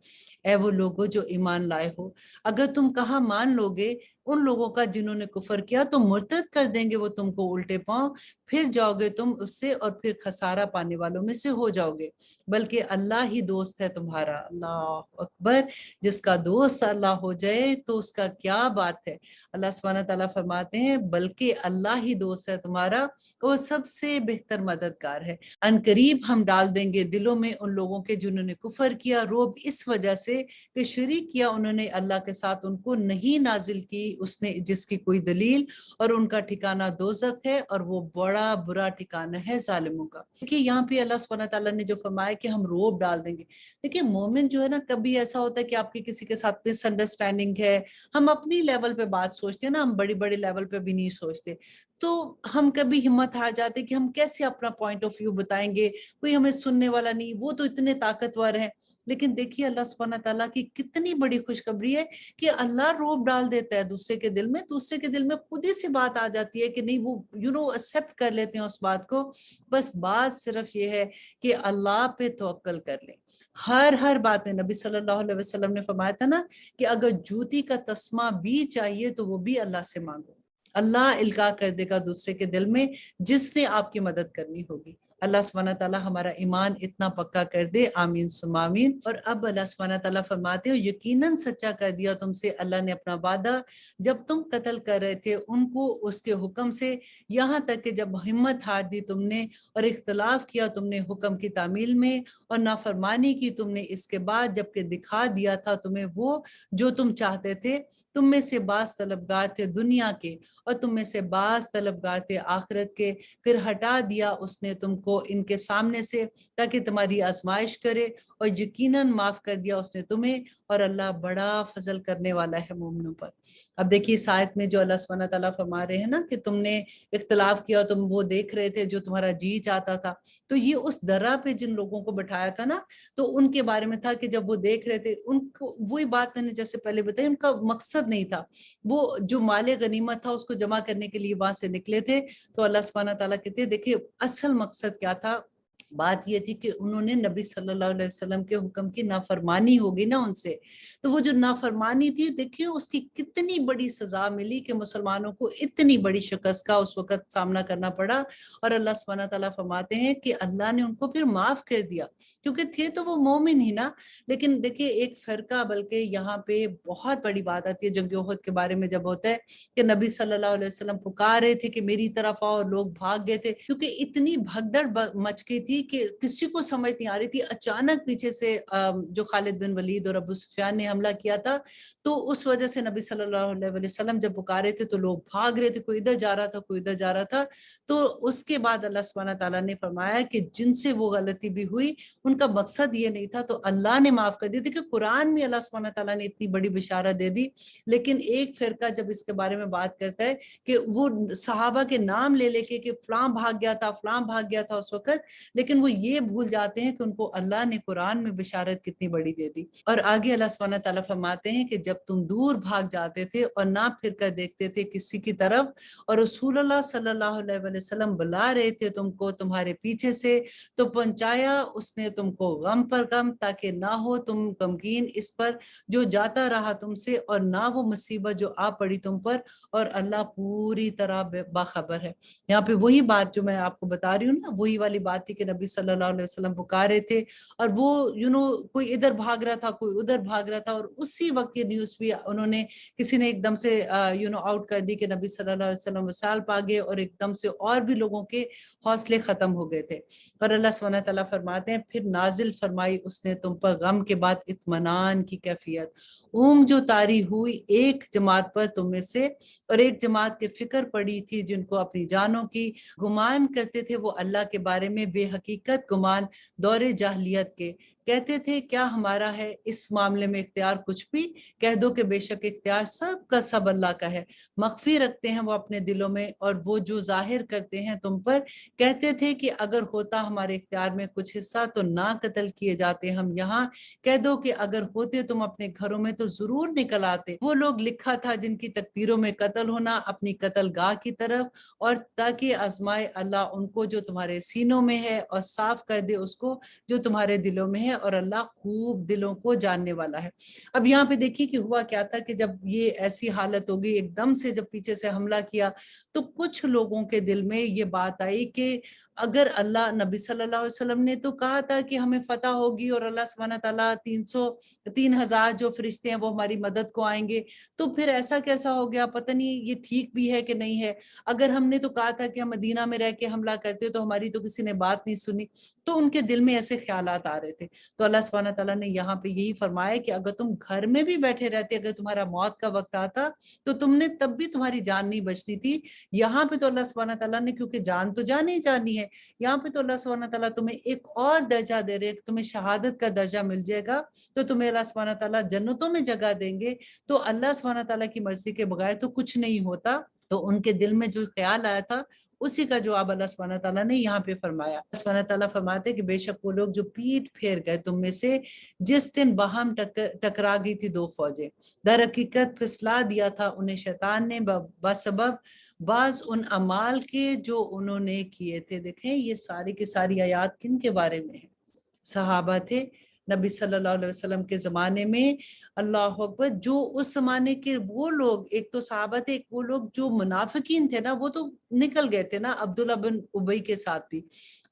اے وہ لوگوں جو ایمان لائے ہو، اگر تم کہاں مان لوگے ان لوگوں کا جنہوں نے کفر کیا تو مرتد کر دیں گے وہ تم کو الٹے پاؤں، پھر جاؤ گے تم اس سے اور پھر خسارہ پانے والوں میں سے ہو جاؤ گے، بلکہ اللہ ہی دوست ہے تمہارا۔ اللہ اکبر، جس کا دوست اللہ ہو جائے تو اس کا کیا بات ہے۔ اللہ سبحانہ تعالیٰ فرماتے ہیں بلکہ اللہ ہی دوست ہے تمہارا، وہ سب سے بہتر مددگار ہے۔ ان قریب ہم ڈال دیں گے دلوں میں ان لوگوں کے جنہوں نے کفر کیا روب اس وجہ سے کہ شریک کیا انہوں نے اللہ کے ساتھ، ان کو نہیں نازل کی اس نے جس کی کوئی دلیل، اور ان کا ٹھکانہ دوزخ ہے اور وہ بڑا برا ٹھکانہ ہے ظالموں کا۔ دیکھیے یہاں پہ اللہ سبحانہ تعالیٰ نے جو فرمایا کہ ہم روب ڈال دیں گے، دیکھیے مومن جو ہے نا، کبھی ایسا ہوتا ہے کہ آپ کی کسی کے ساتھ مس انڈرسٹینڈنگ ہے، ہم اپنی لیول پہ بات سوچتے ہیں نا، ہم بڑی بڑے لیول پہ بھی نہیں سوچتے، تو ہم کبھی ہمت ہار جاتے کہ ہم کیسے اپنا پوائنٹ آف ویو بتائیں گے، کوئی ہمیں سننے والا نہیں، وہ تو اتنے طاقتور ہیں۔ لیکن دیکھیے اللہ سبحانہ تعالیٰ کی کتنی بڑی خوشخبری ہے کہ اللہ روب ڈال دیتا ہے دوسرے کے دل میں، دوسرے کے دل میں خود ہی سے بات آ جاتی ہے کہ نہیں، وہ ایکسیپٹ کر لیتے ہیں اس بات کو۔ بس بات صرف یہ ہے کہ اللہ پہ توکل کر لیں ہر بات میں۔ نبی صلی اللہ علیہ وسلم نے فرمایا تھا نا کہ اگر جوتی کا تسمہ بھی چاہیے تو وہ بھی اللہ سے مانگو، اللہ القاء کر دے گا دوسرے کے دل میں جس نے آپ کی مدد کرنی ہوگی۔ اللہ سبحانہ تعالیٰ ہمارا ایمان اتنا پکا کر دے، آمین ثم آمین۔ اور اب اللہ سبحانہ تعالیٰ فرماتے ہو یقیناً سچا کر دیا تم سے اللہ نے اپنا وعدہ جب تم قتل کر رہے تھے ان کو اس کے حکم سے، یہاں تک کہ جب ہمت ہار دی تم نے اور اختلاف کیا تم نے حکم کی تعمیل میں اور نافرمانی کی تم نے اس کے بعد، جبکہ دکھا دیا تھا تمہیں وہ جو تم چاہتے تھے۔ تم میں سے بعض طلبگار تھے دنیا کے اور تم میں سے بعض طلبگار تھے آخرت کے، پھر ہٹا دیا اس نے تم کو ان کے سامنے سے تاکہ تمہاری آزمائش کرے، اور یقیناً معاف کر دیا اس نے تمہیں، اور اللہ بڑا فضل کرنے والا ہے مومنوں پر۔ اب دیکھیے اس آیت میں جو اللہ سبحانہ تعالیٰ فرما رہے ہیں نا کہ تم نے اختلاف کیا، تم وہ دیکھ رہے تھے جو تمہارا جی چاہتا تھا، تو یہ اس درہ پہ جن لوگوں کو بٹھایا تھا نا، تو ان کے بارے میں تھا کہ جب وہ دیکھ رہے تھے ان کو وہی بات میں نے جیسے پہلے بتائی، ان کا مقصد نہیں تھا، وہ جو مال غنیمت تھا اس کو جمع کرنے کے لیے وہاں سے نکلے تھے۔ تو اللہ سبحانہ تعالیٰ کہتے ہیں دیکھیے اصل مقصد کیا تھا، بات یہ تھی کہ انہوں نے نبی صلی اللہ علیہ وسلم کے حکم کی نافرمانی ہوگی نا ان سے، تو وہ جو نافرمانی تھی دیکھیے اس کی کتنی بڑی سزا ملی کہ مسلمانوں کو اتنی بڑی شکست کا اس وقت سامنا کرنا پڑا۔ اور اللہ سبحانہ تعالیٰ فرماتے ہیں کہ اللہ نے ان کو پھر معاف کر دیا، کیونکہ تھے تو وہ مومن ہی نا۔ لیکن دیکھیے ایک فرقہ، بلکہ یہاں پہ بہت بڑی بات آتی ہے جنگ احد کے بارے میں جب ہوتا ہے کہ نبی صلی اللہ علیہ وسلم پکار رہے تھے کہ میری طرف آؤ، لوگ بھاگ گئے تھے کیونکہ اتنی بھگدڑ مچ گئی تھی کہ کسی کو سمجھ نہیں آ رہی تھی۔ اچانک پیچھے سے جو خالد بن ولید اور ابو سفیان نے حملہ کیا تھا، تو اس وجہ سے نبی صلی اللہ علیہ وسلم جب پکارے تھے تو لوگ بھاگ رہے تھے، کوئی ادھر جا رہا تھا کوئی ادھر جا رہا تھا۔ تو اس کے بعد اللہ سبحانہ تعالیٰ نے فرمایا کہ جن سے وہ غلطی بھی ہوئی ان کا مقصد یہ نہیں تھا، تو اللہ نے معاف کر دی تھی کہ قرآن میں اللہ سبحانہ تعالیٰ نے اتنی بڑی بشارت دے دی۔ لیکن ایک فرقہ جب اس کے بارے میں بات کرتا ہے کہ وہ صحابہ کے نام لے لے کے کہ فلاں بھاگ گیا تھا فلاں بھاگ گیا تھا اس وقت، لیکن وہ یہ بھول جاتے ہیں کہ ان کو اللہ نے قرآن میں بشارت کتنی بڑی دے دی۔ اور آگے اللہ سبحانہ تعالیٰ فرماتے ہیں کہ جب تم دور بھاگ جاتے تھے اور نہ پھر کر دیکھتے تھے کسی کی طرف، اور رسول اللہ صلی اللہ علیہ وسلم بلا رہے تھے تم کو تمہارے پیچھے سے، تو پہنچایا اس نے تم کو غم پر غم تاکہ نہ ہو تم غمگین اس پر جو جاتا رہا تم سے، اور نہ وہ مصیبت جو آ پڑی تم پر، اور اللہ پوری طرح باخبر ہے۔ یہاں پہ وہی بات جو میں آپ کو بتا رہی ہوں نا، وہی والی بات تھی کہ نبی صلی اللہ علیہ وسلم پکارے تھے اور وہ کوئی ادھر بھاگ رہا تھا کوئی ادھر بھاگ رہا تھا، اور اسی وقت یہ نیوز بھی انہوں نے کسی نے ایک دم سے آؤٹ کر دی کہ نبی صلی اللہ علیہ وسلم وصال پا گئے، اور ایک دم سے اور بھی لوگوں کے حوصلے ختم ہو گئے تھے۔ اور اللہ سبحانہ تعالیٰ فرماتے ہیں پھر نازل فرمائی اس نے تم پر غم کے بعد اطمینان کی کیفیت، اونگ جو طاری ہوئی ایک جماعت پر تم میں سے، اور ایک جماعت کے فکر پڑی تھی جن کو اپنی جانوں کی، گمان کرتے تھے وہ اللہ کے بارے میں بے حقیقت گمان دور جاہلیت کے، کہتے تھے کیا ہمارا ہے اس معاملے میں اختیار کچھ بھی، کہہ دو کہ بے شک اختیار سب کا سب اللہ کا ہے، مخفی رکھتے ہیں وہ اپنے دلوں میں اور وہ جو ظاہر کرتے ہیں تم پر، کہتے تھے کہ اگر ہوتا ہمارے اختیار میں کچھ حصہ تو نہ قتل کیے جاتے ہم یہاں، کہہ دو کہ اگر ہوتے تم اپنے گھروں میں تو ضرور نکل آتے۔ وہ لوگ لکھا تھا جن کی تقدیروں میں قتل ہونا اپنی قتل گاہ کی طرف، اور تاکہ آزمائے اللہ ان کو جو تمہارے سینوں میں ہے اور صاف کر دے اس کو جو تمہارے دلوں میں ہے، اور اللہ خوب دلوں کو جاننے والا ہے۔ اب یہاں پہ دیکھیے کہ ہوا کیا تھا کہ جب یہ ایسی حالت ہوگی، ایک دم سے جب پیچھے سے حملہ کیا تو کچھ لوگوں کے دل میں یہ بات آئی کہ اگر اللہ، نبی صلی اللہ علیہ وسلم نے تو کہا تھا کہ ہمیں فتح ہوگی اور اللہ سبحانہ تعالیٰ 3,000 جو فرشتے ہیں وہ ہماری مدد کو آئیں گے، تو پھر ایسا کیسا ہو گیا، پتہ نہیں یہ ٹھیک بھی ہے کہ نہیں ہے۔ اگر ہم نے تو کہا تھا کہ ہم مدینہ میں رہ کے حملہ کرتے تو ہماری تو کسی نے بات نہیں سنی۔ تو ان کے دل میں ایسے خیالات آ رہے تھے۔ تو اللہ سبحانہ تعالیٰ نے یہاں پہ یہی فرمایا کہ اگر تم گھر میں بھی بیٹھے رہتے، اگر تمہارا موت کا وقت آتا تو تم نے تب بھی تمہاری جان نہیں بچنی تھی۔ یہاں پہ تو اللہ سبحانہ تعالیٰ نے، کیونکہ جان تو جان ہی جانی ہے، یہاں پہ تو اللہ سبحانہ تعالیٰ تمہیں ایک اور درجہ دے رہے، تمہیں شہادت کا درجہ مل جائے گا، تو تمہیں اللہ سبحانہ تعالیٰ جنتوں میں جگہ دیں گے۔ تو اللہ سبحانہ تعالیٰ کی مرضی کے بغیر تو کچھ نہیں ہوتا۔ تو ان کے دل میں جو خیال آیا تھا اسی کا جواب اللہ سبحانہ تعالیٰ نے یہاں پہ فرمایا۔ اللہ سبحانہ تعالیٰ فرماتے کہ بے شک وہ لوگ جو پیٹ پھیر گئے تم میں سے جس دن باہم ٹکرا گئی تھی دو فوجیں، در حقیقت پھسلا دیا تھا انہیں شیطان نے بسبب بعض ان اعمال کے جو انہوں نے کیے تھے۔ دیکھیں یہ ساری کی ساری آیات کن کے بارے میں ہیں؟ صحابہ تھے نبی صلی اللہ علیہ وسلم کے زمانے میں، اللہ اکبر، جو اس زمانے کے وہ لوگ، ایک تو صحابہ تھے، ایک وہ لوگ جو منافقین تھے نا، وہ تو نکل گئے تھے نا عبداللہ بن ابی کے ساتھ بھی۔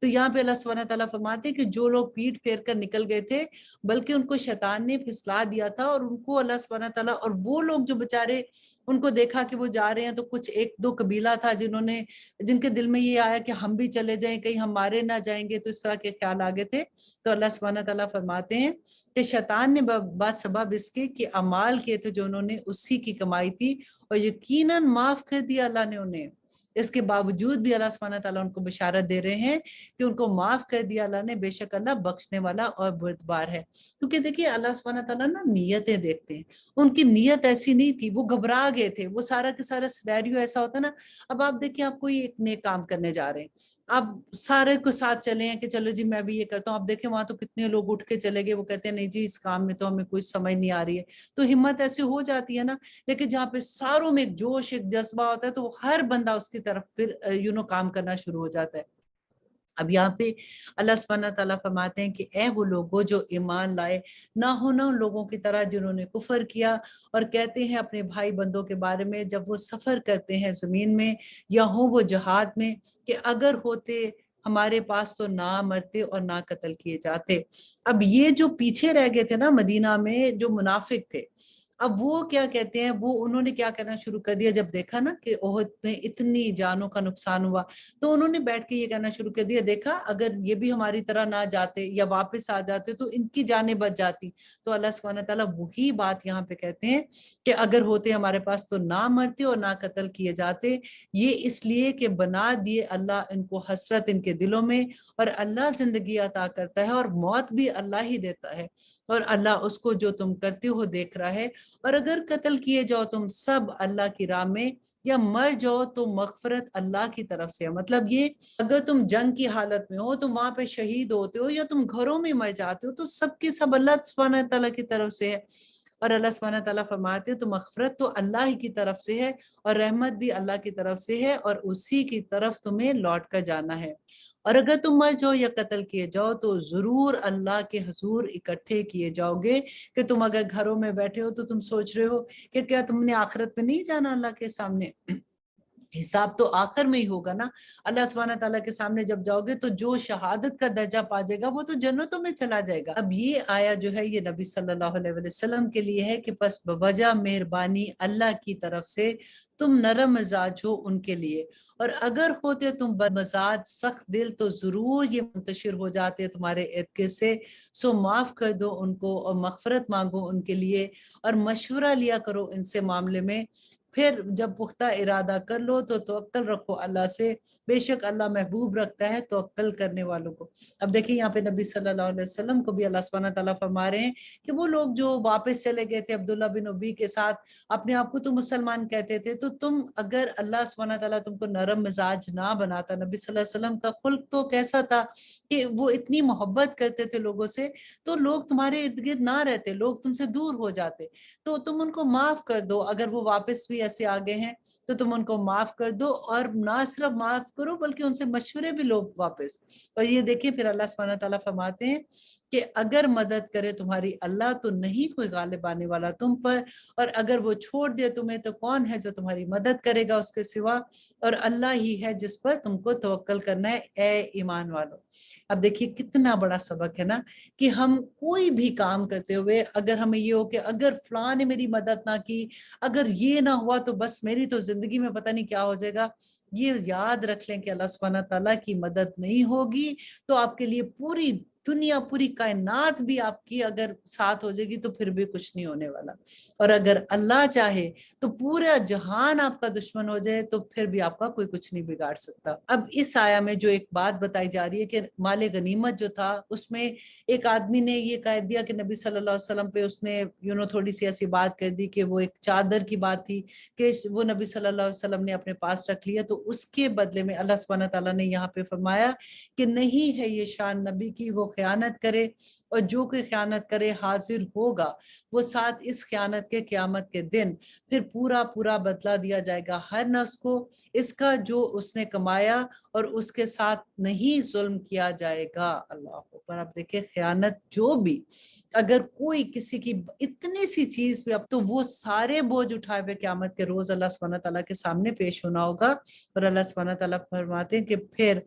تو یہاں پہ اللہ سبحانہ تعالیٰ فرماتے کہ جو لوگ پیٹ پھیر کر نکل گئے تھے بلکہ ان کو شیطان نے پھسلا دیا تھا، اور ان کو اللہ سبحانہ تعالیٰ، اور وہ لوگ جو بےچارے ان کو دیکھا کہ وہ جا رہے ہیں، تو کچھ ایک دو قبیلہ تھا جن کے دل میں یہ آیا کہ ہم بھی چلے جائیں، کہیں ہم مارے نہ جائیں گے، تو اس طرح کے خیال آگے تھے۔ تو اللہ سبحانہ تعالیٰ فرماتے ہیں کہ شیطان نے بسبب اس کے کہ اعمال کیے تھے جو انہوں نے، اسی کی کمائی تھی، اور یقیناً معاف کر دیا اللہ نے انہیں۔ اس کے باوجود بھی اللہ سبحانہ تعالیٰ ان کو بشارت دے رہے ہیں کہ ان کو معاف کر دیا اللہ نے، بے شک اللہ بخشنے والا اور بردبار ہے۔ کیونکہ دیکھیے اللہ سبحانہ تعالیٰ نا نیتیں دیکھتے ہیں، ان کی نیت ایسی نہیں تھی، وہ گھبرا گئے تھے، وہ سارا کے سارا سینیریو ایسا ہوتا نا۔ اب آپ دیکھیں، آپ کوئی ایک نیک کام کرنے جا رہے ہیں، آپ سارے کو ساتھ چلے ہیں کہ چلو جی میں بھی یہ کرتا ہوں، آپ دیکھیں وہاں تو کتنے لوگ اٹھ کے چلے گئے، وہ کہتے ہیں نہیں جی اس کام میں تو ہمیں کوئی سمجھ نہیں آ رہی ہے، تو ہمت ایسے ہو جاتی ہے نا۔ لیکن جہاں پہ ساروں میں ایک جوش، ایک جذبہ ہوتا ہے، تو وہ ہر بندہ اس کی طرف پھر کام کرنا شروع ہو جاتا ہے۔ اب یہاں پہ اللہ سبحانہ تعالیٰ فرماتے ہیں کہ اے وہ لوگوں جو ایمان لائے، نہ ہونا ان لوگوں کی طرح جنہوں نے کفر کیا اور کہتے ہیں اپنے بھائی بندوں کے بارے میں جب وہ سفر کرتے ہیں زمین میں یا ہوں وہ جہاد میں، کہ اگر ہوتے ہمارے پاس تو نہ مرتے اور نہ قتل کیے جاتے۔ اب یہ جو پیچھے رہ گئے تھے نا مدینہ میں، جو منافق تھے، اب وہ کیا کہتے ہیں، وہ انہوں نے کیا کہنا شروع کر دیا جب دیکھا نا کہ احد میں اتنی جانوں کا نقصان ہوا، تو انہوں نے بیٹھ کے یہ کہنا شروع کر دیا، دیکھا اگر یہ بھی ہماری طرح نہ جاتے یا واپس آ جاتے تو ان کی جانیں بچ جاتی۔ تو اللہ سبحانہ تعالیٰ وہی بات یہاں پہ کہتے ہیں کہ اگر ہوتے ہمارے پاس تو نہ مرتے اور نہ قتل کیے جاتے، یہ اس لیے کہ بنا دیے اللہ ان کو حسرت ان کے دلوں میں، اور اللہ زندگی عطا کرتا ہے اور موت بھی اللہ ہی دیتا ہے، اور اللہ اس کو جو تم کرتے ہو دیکھ رہا ہے۔ اور اگر قتل کیے جاؤ تم سب اللہ کی راہ میں یا مر جاؤ تو مغفرت اللہ کی طرف سے ہے۔ مطلب یہ اگر تم جنگ کی حالت میں ہو، تم وہاں پہ شہید ہوتے ہو یا تم گھروں میں مر جاتے ہو، تو سب کے سب اللہ سبحانہ تعالیٰ کی طرف سے ہے۔ اور اللہ سبحانہ تعالیٰ فرماتے ہیں تو مغفرت تو اللہ ہی کی طرف سے ہے اور رحمت بھی اللہ کی طرف سے ہے، اور اسی کی طرف تمہیں لوٹ کر جانا ہے۔ اور اگر تم مر جاؤ یا قتل کیے جاؤ تو ضرور اللہ کے حضور اکٹھے کیے جاؤ گے۔ کہ تم اگر گھروں میں بیٹھے ہو تو تم سوچ رہے ہو کہ کیا تم نے آخرت میں نہیں جانا اللہ کے سامنے؟ حساب تو آخر میں ہی ہوگا نا۔ اللہ سبحانہ تعالیٰ کے سامنے جب جاؤ گے تو جو شہادت کا درجہ پا جائے گا وہ تو جنتوں میں چلا جائے گا۔ اب یہ آیا جو ہے یہ نبی صلی اللہ علیہ وسلم کے لیے ہے کہ پس بوجہ مہربانی اللہ کی طرف سے تم نرم مزاج ہو ان کے لیے، اور اگر ہوتے تم بد مزاج سخت دل تو ضرور یہ منتشر ہو جاتے تمہارے ارد سے۔ سو معاف کر دو ان کو اور مغفرت مانگو ان کے لیے، اور مشورہ لیا کرو ان سے معاملے میں، پھر جب پختہ ارادہ کر لو تو توکل رکھو اللہ سے، بے شک اللہ محبوب رکھتا ہے توکل کرنے والوں کو۔ اب دیکھیں یہاں پہ نبی صلی اللہ علیہ وسلم کو بھی اللہ سبحانہ تعالیٰ فرما رہے ہیں کہ وہ لوگ جو واپس چلے گئے تھے عبداللہ بن ابی کے ساتھ، اپنے آپ کو تو مسلمان کہتے تھے، تو تم اگر اللہ سبحانہ تعالیٰ تم کو نرم مزاج نہ بناتا، نبی صلی اللہ علیہ وسلم کا خلق تو کیسا تھا کہ وہ اتنی محبت کرتے تھے لوگوں سے، تو لوگ تمہارے ارد گرد نہ رہتے، لوگ تم سے دور ہو جاتے، تو تم ان کو معاف کر دو۔ اگر وہ واپس بھی ایسے آگے ہیں تو تم ان کو معاف کر دو، اور نہ صرف معاف کرو بلکہ ان سے مشورے بھی لو واپس۔ اور یہ دیکھیں پھر اللہ سبحانہ تعالیٰ فرماتے ہیں کہ اگر مدد کرے تمہاری اللہ تو نہیں کوئی غالب آنے والا تم پر، اور اگر وہ چھوڑ دے تمہیں تو کون ہے جو تمہاری مدد کرے گا اس کے سوا، اور اللہ ہی ہے جس پر تم کو توکل کرنا ہے اے ایمان والو۔ اب دیکھیے کتنا بڑا سبق ہے نا، کہ ہم کوئی بھی کام کرتے ہوئے اگر ہمیں یہ ہو کہ اگر فلاں نے میری مدد نہ کی، اگر یہ نہ ہوا تو بس میری تو زندگی میں پتہ نہیں کیا ہو جائے گا، یہ یاد رکھ لیں کہ اللہ سبحانہ تعالیٰ کی مدد نہیں ہوگی تو آپ کے لیے پوری دنیا، پوری کائنات بھی آپ کی اگر ساتھ ہو جائے گی تو پھر بھی کچھ نہیں ہونے والا، اور اگر اللہ چاہے تو پورا جہان آپ کا دشمن ہو جائے تو پھر بھی آپ کا کوئی کچھ نہیں بگاڑ سکتا۔ اب اس آیا میں جو ایک بات بتائی جا رہی ہے کہ مال غنیمت جو تھا اس میں ایک آدمی نے یہ کہہ دیا کہ نبی صلی اللہ علیہ وسلم پہ اس نے تھوڑی سی ایسی بات کر دی کہ وہ ایک چادر کی بات تھی کہ وہ نبی صلی اللہ علیہ وسلم نے اپنے پاس رکھ لیا، تو اس کے بدلے میں اللہ سبحانہ تعالیٰ نے یہاں پہ فرمایا کہ نہیں ہے یہ شان نبی کی وہ خیانت کرے، اور جو کوئی خیانت کرے حاضر ہوگا وہ ساتھ اس خیانت کے قیامت کے دن، پھر پورا پورا بدلہ دیا جائے گا ہر نفس کو اس کا جو اس نے کمایا، اور اس کے ساتھ نہیں ظلم کیا جائے گا۔ اللہ پر آپ دیکھیں خیانت جو بھی اگر کوئی کسی کی اتنی سی چیز بھی، اب تو وہ سارے بوجھ اٹھائے ہوئے قیامت کے روز اللہ سبحانہ تعالیٰ کے سامنے پیش ہونا ہوگا، اور اللہ سبحانہ تعالیٰ فرماتے ہیں کہ پھر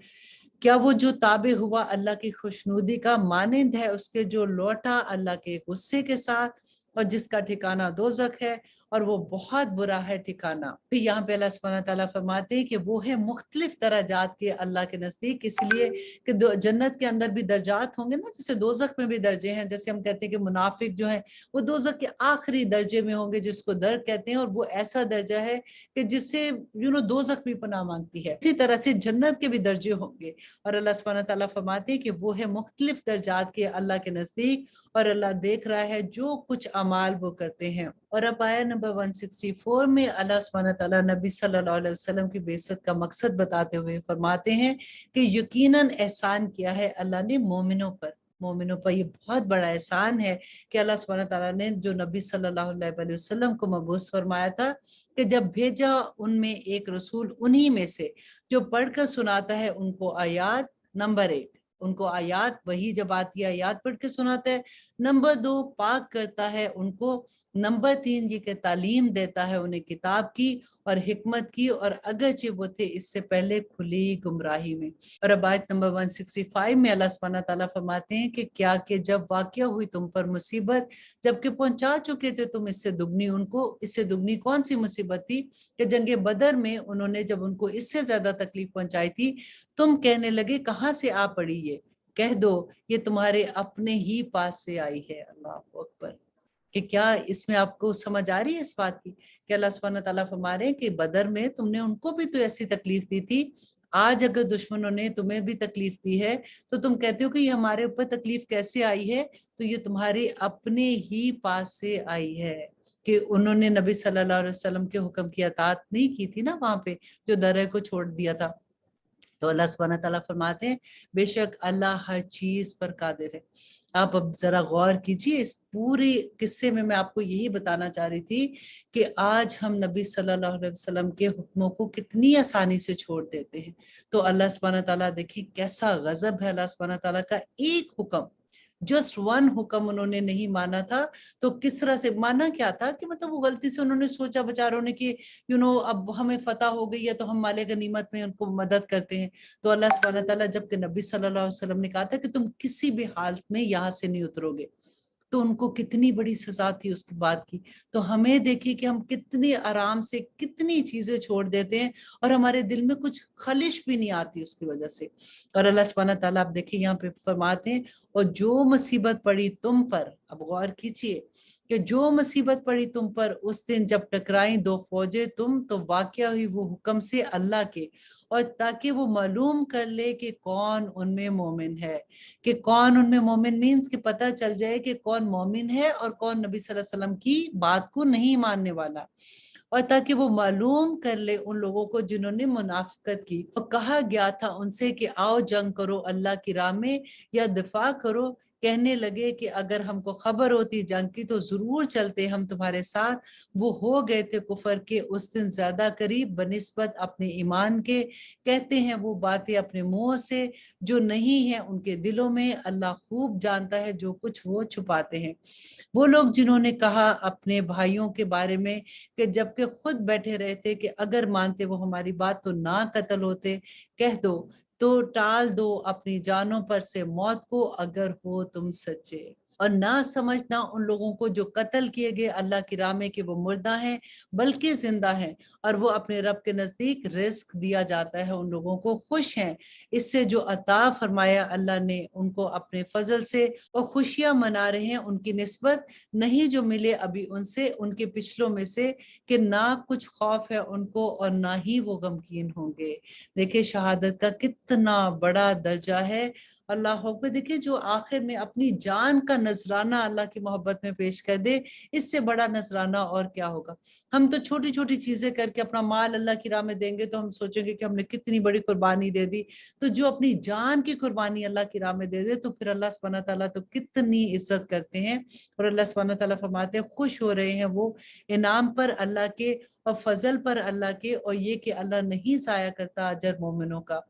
کیا وہ جو تابع ہوا اللہ کی خوشنودی کا مانند ہے اس کے جو لوٹا اللہ کے غصے کے ساتھ، اور جس کا ٹھکانہ دوزخ ہے اور وہ بہت برا ہے ٹھکانہ۔ پھر یہاں پہ اللہ سبحانہ تعالیٰ فرماتے ہیں کہ وہ ہے مختلف درجات کے اللہ کے نزدیک، اس لیے کہ جنت کے اندر بھی درجات ہوں گے نا، جیسے دوزخ میں بھی درجے ہیں، جیسے ہم کہتے ہیں کہ منافق جو ہیں وہ دوزخ کے آخری درجے میں ہوں گے جس کو درک کہتے ہیں، اور وہ ایسا درجہ ہے کہ جس سے دوزخ بھی پناہ مانگتی ہے۔ اسی طرح سے جنت کے بھی درجے ہوں گے، اور اللہ سبحانہ تعالیٰ فرماتے ہیں کہ وہ ہے مختلف درجات کے اللہ کے نزدیک، اور اللہ دیکھ رہا ہے جو کچھ اعمال وہ کرتے ہیں۔ اور اب آیا نمبر 164 میں اللہ سبحانہ تعالیٰ نبی صلی اللہ علیہ وسلم کی بعثت کا مقصد بتاتے ہوئے فرماتے ہیں کہ یقیناً احسان کیا ہے اللہ نے مومنوں پر۔ مومنوں پر یہ بہت بڑا احسان ہے کہ اللہ سبحانہ تعالیٰ نے جو نبی صلی اللہ علیہ وسلم کو مبعوث فرمایا تھا کہ جب بھیجا ان میں ایک رسول انہی میں سے جو پڑھ کر سناتا ہے ان کو آیات، نمبر 1 ان کو آیات وہی جب آتی ہے آیات پڑھ کے سناتا ہے، نمبر 2 پاک کرتا ہے ان کو، نمبر 3 یہ کہ تعلیم دیتا ہے انہیں کتاب کی اور حکمت کی، اور اگرچہ وہ تھے اس سے پہلے کھلی گمراہی میں۔ اور اب آیت نمبر 165 میں اللہ سبحانہ تعالیٰ فرماتے ہیں کہ کیا کہ جب واقع ہوئی تم پر مصیبت جبکہ پہنچا چکے تھے تم اس سے دگنی ان کو، اس سے دگنی کون سی مصیبت تھی کہ جنگ بدر میں انہوں نے جب ان کو اس سے زیادہ تکلیف پہنچائی تھی، تم کہنے لگے کہاں سے آ پڑی یہ، کہہ دو یہ تمہارے اپنے ہی پاس سے آئی ہے۔ اللہ اکبر، کہ کیا اس میں آپ کو سمجھ آ رہی ہے اس بات کی کہ اللہ سبحانہ تعالیٰ فرما رہے ہیں کہ بدر میں تم نے ان کو بھی تو ایسی تکلیف دی تھی، آج اگر دشمنوں نے تمہیں بھی تکلیف دی ہے تو تم کہتے ہو کہ یہ ہمارے اوپر تکلیف کیسے آئی ہے، تو یہ تمہارے اپنے ہی پاس سے آئی ہے، کہ انہوں نے نبی صلی اللہ علیہ وسلم کے حکم کی اطاعت نہیں کی تھی نا وہاں پہ جو درے کو چھوڑ دیا تھا۔ تو اللہ سبحانہ تعالیٰ فرماتے ہیں بے شک اللہ ہر چیز پر قادر ہے۔ آپ اب ذرا غور کیجئے، اس پوری قصے میں آپ کو یہی بتانا چاہ رہی تھی کہ آج ہم نبی صلی اللہ علیہ وسلم کے حکموں کو کتنی آسانی سے چھوڑ دیتے ہیں، تو اللہ سبحانہ تعالیٰ دیکھیں کیسا غضب ہے اللہ سبحانہ تعالیٰ کا، ایک حکم، جسٹ ون حکم انہوں نے نہیں مانا تھا، تو کس طرح سے مانا کیا تھا کہ مطلب وہ غلطی سے انہوں نے سوچا بچاروں نے کہ اب ہمیں فتح ہو گئی ہے تو ہم مال غنیمت میں ان کو مدد کرتے ہیں، تو اللہ سبحانہ تعالیٰ جب کہ نبی صلی اللہ علیہ وسلم نے کہا تھا کہ تم کسی بھی حالت میں یہاں سے نہیں اترو گے، تو ان کو کتنی بڑی سزا تھی اس کی بات کی۔ تو ہمیں دیکھیے کہ ہم کتنی آرام سے کتنی چیزیں چھوڑ دیتے ہیں اور ہمارے دل میں کچھ خلش بھی نہیں آتی اس کی وجہ سے۔ اور اللہ سبحانہ تعالیٰ آپ دیکھیں یہاں پہ فرماتے ہیں اور جو مصیبت پڑی تم پر، اب غور کیجئے کہ جو مصیبت پڑی تم پر اس دن جب ٹکرائیں دو فوجیں تم، تو واقعہ ہوئی وہ حکم سے اللہ کے، اور تاکہ وہ معلوم کر لے کہ کون ان میں مومن ہے، کہ کون ان میں مومن مینز کہ پتہ چل جائے کہ کون مومن ہے اور کون نبی صلی اللہ علیہ وسلم کی بات کو نہیں ماننے والا، اور تاکہ وہ معلوم کر لے ان لوگوں کو جنہوں نے منافقت کی۔ اور کہا گیا تھا ان سے کہ آؤ جنگ کرو اللہ کی راہ میں یا دفاع کرو، کہنے لگے کہ اگر ہم کو خبر ہوتی جنگ کی تو ضرور چلتے ہم تمہارے ساتھ. وہ ہو گئے تھے کفر کے اس دن زیادہ قریب بنسبت اپنے ایمان کے. کہتے ہیں وہ باتیں اپنے منہ سے جو نہیں ہیں ان کے دلوں میں. اللہ خوب جانتا ہے جو کچھ وہ چھپاتے ہیں. وہ لوگ جنہوں نے کہا اپنے بھائیوں کے بارے میں کہ جبکہ خود بیٹھے رہتے کہ اگر مانتے وہ ہماری بات تو نہ قتل ہوتے. کہہ دو تو ٹال دو اپنی جانوں پر سے موت کو اگر ہو تم سچے. اور نہ سمجھنا ان لوگوں کو جو قتل کیے گئے اللہ کی راہ میں کہ وہ مردہ ہیں بلکہ زندہ ہیں اور وہ اپنے رب کے نزدیک رزق دیا جاتا ہے ان لوگوں کو. خوش ہیں اس سے جو عطا فرمایا اللہ نے ان کو اپنے فضل سے اور خوشیاں منا رہے ہیں ان کی نسبت نہیں جو ملے ابھی ان سے ان کے پچھلوں میں سے کہ نہ کچھ خوف ہے ان کو اور نہ ہی وہ غمگین ہوں گے. دیکھیں شہادت کا کتنا بڑا درجہ ہے. اللہ اکبر. دیکھیں جو آخر میں اپنی جان کا نذرانہ اللہ کی محبت میں پیش کر دے اس سے بڑا نذرانہ اور کیا ہوگا. ہم تو چھوٹی چھوٹی چیزیں کر کے اپنا مال اللہ کی راہ میں دیں گے تو ہم سوچیں گے کہ ہم نے کتنی بڑی قربانی دے دی. تو جو اپنی جان کی قربانی اللہ کی راہ میں دے دے تو پھر اللہ سبحانہ تعالیٰ تو کتنی عزت کرتے ہیں. اور اللہ سبحانہ تعالیٰ فرماتے ہیں خوش ہو رہے ہیں وہ انعام پر اللہ کے اور فضل پر اللہ کے اور یہ کہ اللہ نہیں ضائع کرتا اجر مومنوں کا.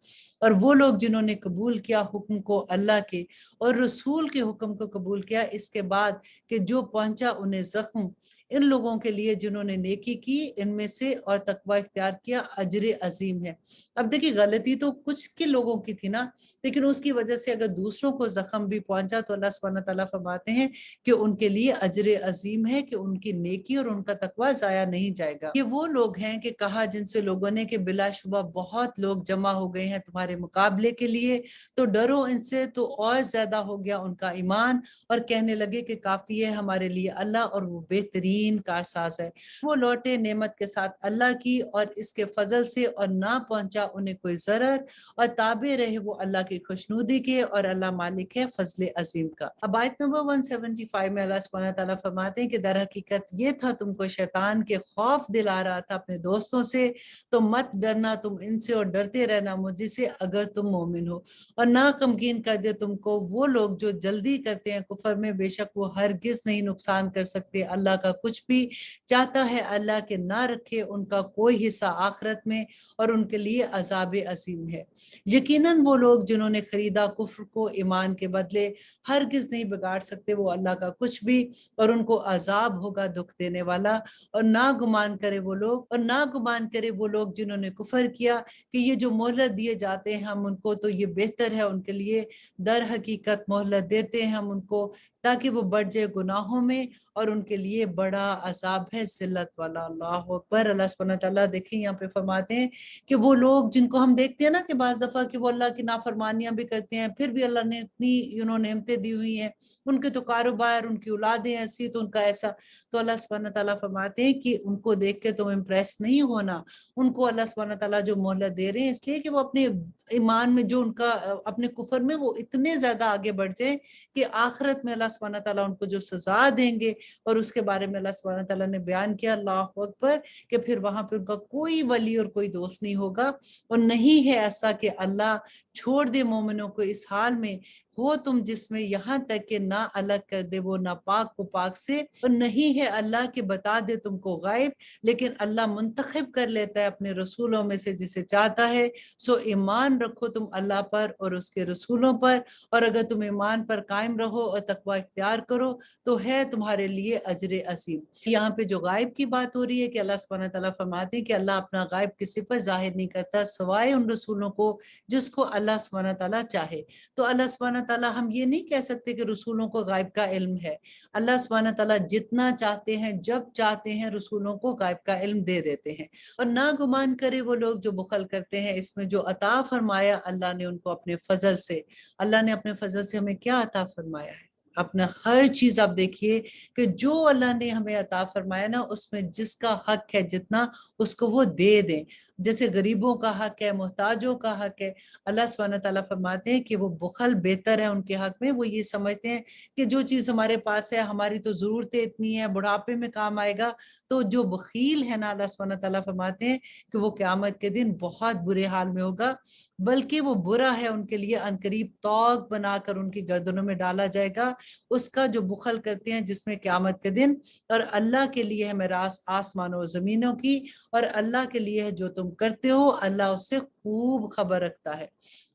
اور وہ لوگ جنہوں نے قبول کیا حکم کو اللہ کے اور رسول کے حکم کو قبول کیا اس کے بعد کہ جو پہنچا انہیں زخم ان لوگوں کے لیے جنہوں نے نیکی کی ان میں سے اور تقوی اختیار کیا اجر عظیم ہے. اب دیکھیں غلطی تو کچھ کے لوگوں کی تھی نا لیکن اس کی وجہ سے اگر دوسروں کو زخم بھی پہنچا تو اللہ سبحانہ تعالیٰ فرماتے ہیں کہ ان کے لیے اجر عظیم ہے کہ ان کی نیکی اور ان کا تقوی ضائع نہیں جائے گا. یہ وہ لوگ ہیں کہ کہا جن سے لوگوں نے کہ بلا شبہ بہت لوگ جمع ہو گئے ہیں تمہارے مقابلے کے لیے تو ڈرو ان سے تو اور زیادہ ہو گیا ان کا ایمان اور کہنے لگے کہ کافی ہے ہمارے لیے اللہ اور وہ بہترین کارساز ہے. وہ لوٹے نعمت کے ساتھ اللہ کی اور اس کے فضل سے اور نہ پہنچا انہیں کوئی ضرر اور تابع رہے وہ اللہ کی خوشنودی کے اور اللہ مالک ہے فضل عظیم کا. اب آیت نمبر 175 میں اللہ سبحانہ تعالیٰ فرماتے ہیں کہ در حقیقت یہ تھا تم کو شیطان کے خوف دلا رہا تھا اپنے دوستوں سے تو مت ڈرنا تم ان سے اور ڈرتے رہنا مجھ سے اگر تم مومن ہو. اور نہ غمگین کر دے تم کو وہ لوگ جو جلدی کرتے ہیں کفر میں بے شک وہ ہرگز نہیں نقصان کر سکتے اللہ کا کچھ بھی. چاہتا ہے اللہ کہ نہ رکھے ان کا کوئی حصہ آخرت میں اور ان کے لیے عذاب عظیم ہے. یقیناً وہ لوگ جنہوں نے خریدا کفر کو ایمان کے بدلے ہرگز نہیں بگاڑ سکتے وہ اللہ کا کچھ بھی اور ان کو عذاب ہوگا دکھ دینے والا. اور نہ گمان کرے وہ لوگ جنہوں نے کفر کیا کہ یہ جو مہلت دیے جاتے ہیں ہم ان کو تو یہ بہتر ہے ان کے لیے. در حقیقت مہلت دیتے ہیں ہم ان کو تاکہ وہ بڑھ جائے گناہوں میں اور ان کے لیے بڑا عذاب ہے ذلت والا. اللہ اکبر. اللہ سبحانہ تعالیٰ دیکھیں یہاں پہ فرماتے ہیں کہ وہ لوگ جن کو ہم دیکھتے ہیں نا کہ بعض دفعہ کہ وہ اللہ کی نافرمانیاں بھی کرتے ہیں پھر بھی اللہ نے اتنی نعمتیں دی ہوئی ہیں ان کے تو کاروبار ان کی اولادیں ایسی تو ان کا ایسا. تو اللہ سبحانہ تعالیٰ فرماتے ہیں کہ ان کو دیکھ کے تم امپریس نہیں ہونا. ان کو اللہ سبحانہ تعالیٰ جو مہلت دے رہے ہیں اس لیے کہ وہ اپنے ایمان میں جو ان کا اپنے کفر میں وہ اتنے زیادہ آگے بڑھ جائیں کہ آخرت میں اللہ سبحانہ تعالیٰ ان کو جو سزا دیں گے اور اس کے بارے میں اللہ سبحانہ تعالیٰ نے بیان کیا اللہ اکبر کہ پھر وہاں پہ ان کا کوئی ولی اور کوئی دوست نہیں ہوگا. اور نہیں ہے ایسا کہ اللہ چھوڑ دے مومنوں کو اس حال میں ہو تم جس میں یہاں تک کہ نہ الگ کر دے وہ ناپاک کو پاک سے. اور نہیں ہے اللہ کہ بتا دے تم کو غائب لیکن اللہ منتخب کر لیتا ہے اپنے رسولوں میں سے جسے چاہتا ہے. سو ایمان رکھو تم اللہ پر اور اس کے رسولوں پر اور اگر تم ایمان پر قائم رہو اور تقوی اختیار کرو تو ہے تمہارے لیے اجر عظیم. یہاں پہ جو غائب کی بات ہو رہی ہے کہ اللہ سبحانہ تعالیٰ فرماتے ہیں کہ اللہ اپنا غائب کسی پر ظاہر نہیں کرتا سوائے ان رسولوں کو جس کو اللہ سبحانہ تعالیٰ چاہے. تو اللہ سبحانہ تعالیٰ ہم یہ نہیں کہہ سکتے کہ رسولوں کو غائب کا علم ہے. اللہ سبحانہ تعالیٰ جتنا چاہتے ہیں جب چاہتے ہیں رسولوں کو غائب کا علم دے دیتے ہیں. اور نہ گمان کرے وہ لوگ جو بخل کرتے ہیں اس میں جو عطا فرمایا اللہ نے ان کو اپنے فضل سے. اللہ نے اپنے فضل سے ہمیں کیا عطا فرمایا ہے اپنا ہر چیز. آپ دیکھیے کہ جو اللہ نے ہمیں عطا فرمایا نا اس میں جس کا حق ہے جتنا اس کو وہ دے دیں. جیسے غریبوں کا حق ہے، محتاجوں کا حق ہے، اللہ سبحانہ تعالیٰ فرماتے ہیں کہ وہ بخل بہتر ہے ان کے حق میں۔ وہ یہ سمجھتے ہیں کہ جو چیز ہمارے پاس ہے، ہماری تو ضرورتیں اتنی ہیں، بڑھاپے میں کام آئے گا۔ تو جو بخیل ہے نا، اللہ سبحانہ تعالیٰ فرماتے ہیں کہ وہ قیامت کے دن بہت برے حال میں ہوگا، بلکہ وہ برا ہے ان کے لیے، عنقریب توق بنا کر ان کی گردنوں میں ڈالا جائے گا، اس کا جو بخل کرتے ہیں، جس میں قیامت کے دن اور اللہ کے لیے ہے میراث آسمانوں و زمینوں کی، اور اللہ کے لیے ہے جو تم کرتے ہو، اللہ اس سے خوب خبر رکھتا ہے۔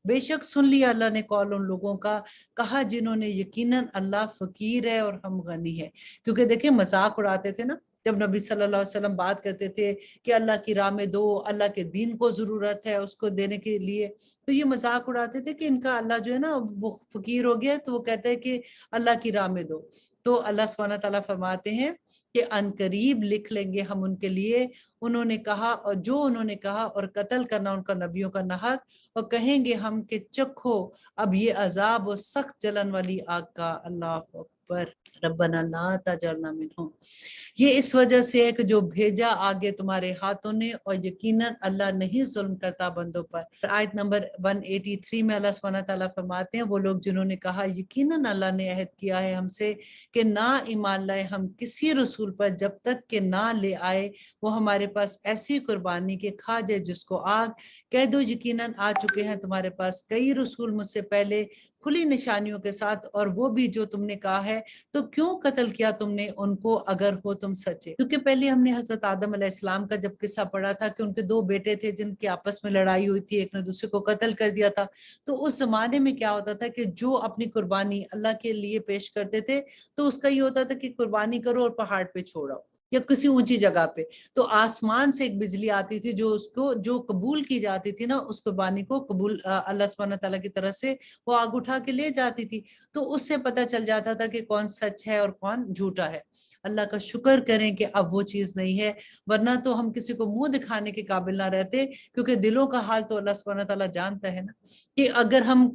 بے شک سن لیا اللہ نے قول ان لوگوں کا، کہا جنہوں نے یقیناً اللہ فقیر ہے اور ہم غنی ہے۔ کیونکہ دیکھیں مذاق اڑاتے تھے نا، جب نبی صلی اللہ علیہ وسلم بات کرتے تھے کہ اللہ کی راہ میں دو، اللہ کے دین کو ضرورت ہے اس کو دینے کے لیے، تو یہ مذاق اڑاتے تھے کہ ان کا اللہ جو ہے نا وہ فقیر ہو گیا، تو وہ کہتے ہیں کہ اللہ کی راہ میں دو۔ تو اللہ سبحانہ تعالیٰ فرماتے ہیں کہ ان قریب لکھ لیں گے ہم ان کے لیے انہوں نے کہا، اور جو انہوں نے کہا، اور قتل کرنا ان کا نبیوں کا نحق، اور کہیں گے ہم کہ چکھو اب یہ عذاب و سخت جلن والی آگ کا۔ اللہ اکبر، ربنا لا تجعلنا منہم۔ یہ اس وجہ سے ہے کہ جو بھیجا آگے تمہارے ہاتھوں نے، اور یقیناً اللہ نہیں ظلم کرتا بندوں پر۔ آیت نمبر 183 میں اللہ سبحانہ تعالیٰ فرماتے ہیں وہ لوگ جنہوں نے کہا یقیناً اللہ نے عہد کیا ہے ہم سے کہ نہ ایمان لائے ہم کسی رسول پر جب تک کہ نہ لے آئے وہ ہمارے پاس ایسی قربانی کہ کھا جائے جس کو آگ، کہہ دو یقیناً آ چکے ہیں تمہارے پاس کئی رسول مجھ سے پہلے کھلی نشانیوں کے ساتھ، اور وہ بھی جو تم نے کہا ہے، تو کیوں قتل کیا تم نے ان کو اگر ہو تم سچے؟ کیونکہ پہلے ہم نے حضرت آدم علیہ السلام کا جب قصہ پڑھا تھا کہ ان کے دو بیٹے تھے جن کے آپس میں لڑائی ہوئی تھی، ایک نے دوسرے کو قتل کر دیا تھا۔ تو اس زمانے میں کیا ہوتا تھا کہ جو اپنی قربانی اللہ کے لیے پیش کرتے تھے تو اس کا یہ ہوتا تھا کہ قربانی کرو اور پہاڑ پہ چھوڑو یا کسی اونچی جگہ پہ، تو آسمان سے ایک بجلی آتی تھی جو اس کو جو قبول کی جاتی تھی نا، اس قربانی کو قبول اللہ سبحانہ تعالیٰ کی طرف سے وہ آگ اٹھا کے لے جاتی تھی، تو اس سے پتہ چل جاتا تھا کہ کون سچ ہے اور کون جھوٹا ہے۔ اللہ کا شکر کریں کہ اب وہ چیز نہیں ہے، ورنہ تو ہم کسی کو منہ دکھانے کے قابل نہ رہتے، کیونکہ دلوں کا حال تو اللہ سبحانہ تعالیٰ جانتا ہے نا، کہ اگر ہم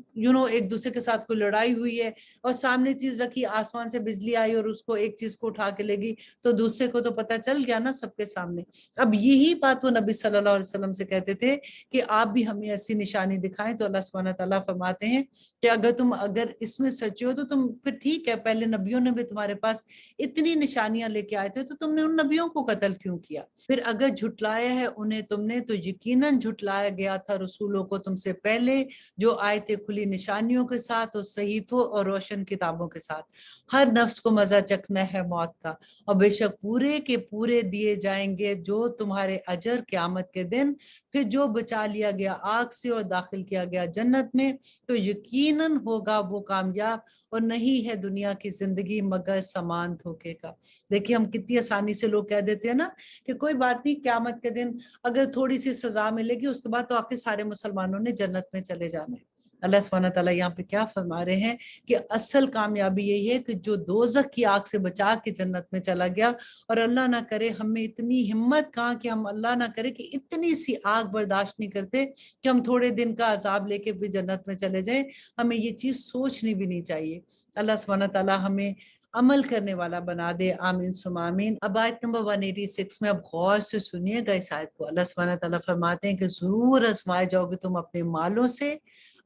ایک دوسرے کے ساتھ کوئی لڑائی ہوئی ہے اور سامنے چیز رکھی، آسمان سے بجلی آئی اور اس کو ایک چیز کو اٹھا کے لے گئی، تو دوسرے کو تو پتہ چل گیا نا سب کے سامنے۔ اب یہی بات وہ نبی صلی اللہ علیہ وسلم سے کہتے تھے کہ آپ بھی ہمیں ایسی نشانی دکھائیں، تو اللہ سبحانہ تعالیٰ فرماتے ہیں کہ اگر اس میں سچے ہو تو تم پھر ٹھیک ہے، پہلے نبیوں نے بھی تمہارے پاس اتنی نشانیاں لے کے آئے تھے تو تم نے ان نبیوں کو قتل کیوں کیا؟ پھر اگر جھٹلایا ہے انہیں تم نے تو یقیناً جھٹلایا گیا تھا رسولوں کو تم سے پہلے جو آئے تھے کھلی نشانیوں کے ساتھ اور صحیفوں اور روشن کتابوں کے ساتھ۔ ہر نفس کو مزہ چکھنا ہے موت کا، اور بے شک پورے کے پورے دیے جائیں گے جو تمہارے اجر قیامت کے دن۔ پھر جو بچا لیا گیا آگ سے اور داخل کیا گیا جنت میں تو یقیناً ہوگا وہ کامیاب، اور نہیں ہے دنیا کی زندگی مگر سامان دھوکے کا۔ دیکھیے ہم کتنی آسانی سے لوگ کہہ دیتے ہیں نا کہ کوئی بات نہیں، قیامت کے دن اگر تھوڑی سی سزا ملے گی اس کے بعد تو آخر سارے مسلمانوں نے جنت میں چلے جانا ہے۔ اللہ سبحانہ تعالیٰ یہاں پہ کیا فرما رہے ہیں کہ اصل کامیابی یہی ہے کہ جو دوزخ کی آگ سے بچا کے جنت میں چلا گیا، اور اللہ نہ کرے ہمیں اتنی ہمت کہاں کہ ہم اللہ نہ کرے کہ اتنی سی آگ برداشت نہیں کرتے کہ ہم تھوڑے دن کا عذاب لے کے بھی جنت میں چلے جائیں۔ ہمیں یہ چیز سوچنی بھی نہیں چاہیے۔ اللہ سبحانہ تعالیٰ ہمیں عمل کرنے والا بنا دے، آمین ثم آمین۔ اب آیت نمبر 186 میں اب غور سے سنیے گا اس آیت کو۔ اللہ سبحانہ تعالیٰ فرماتے ہیں کہ ضرور آزمائے جاؤ گے تم اپنے مالوں سے،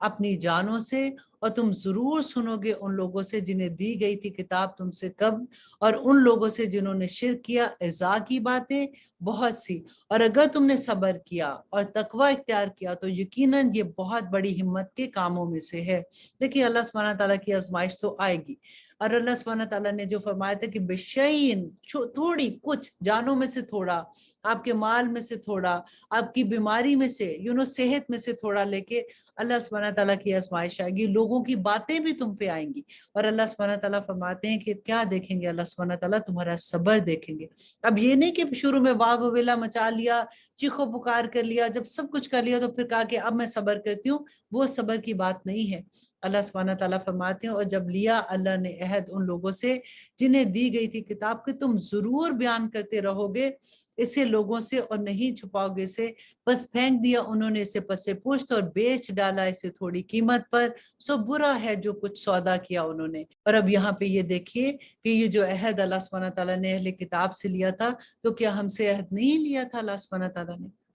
اپنی جانوں سے، اور تم ضرور سنو گے ان لوگوں سے جنہیں دی گئی تھی کتاب تم سے قبل، اور ان لوگوں سے جنہوں نے شرک کیا، اذا کی باتیں بہت سی، اور اگر تم نے صبر کیا اور تقوی اختیار کیا تو یقیناً یہ بہت بڑی ہمت کے کاموں میں سے ہے۔ دیکھیے اللہ سبحانہ تعالیٰ کی آزمائش تو آئے گی، اور اللہ سبحانہ تعالیٰ نے جو فرمایا تھا کہ بشیئن، تھوڑی کچھ جانوں میں سے تھوڑا، آپ کے مال میں سے تھوڑا، آپ کی بیماری میں سے صحت میں سے تھوڑا لے کے اللہ سبحانہ تعالیٰ کی آزمائش آئے گی، لوگوں کی باتیں بھی تم پہ آئیں گی، اور اللہ سبحانہ تعالیٰ فرماتے ہیں کہ کیا دیکھیں گے؟ اللہ سبحانہ تعالیٰ تمہارا صبر دیکھیں گے۔ اب یہ نہیں کہ شروع میں واہ ویلا مچا لیا، چیخو پکار کر لیا، جب سب کچھ کر لیا تو پھر کہا کہ اب میں صبر کرتی ہوں، وہ صبر کی بات نہیں ہے۔ اللہ سبحانہ تعالیٰ فرماتے ہیں اور جب لیا اللہ نے عہد ان لوگوں سے جنہیں دی گئی تھی کتاب کہ تم ضرور بیان کرتے رہو گے اسے لوگوں سے اور نہیں چھپاؤ گے اسے، بس پھینک دیا انہوں نے اسے پس پشت اور بیچ ڈالا اسے تھوڑی قیمت پر، سو برا ہے جو کچھ سودا کیا انہوں نے۔ اور اب یہاں پہ یہ دیکھیے کہ یہ جو عہد اللہ سبحانہ تعالیٰ نے اہل کتاب سے لیا تھا، تو کیا ہم سے عہد نہیں لیا تھا اللہ سبحانہ تعالیٰ نے؟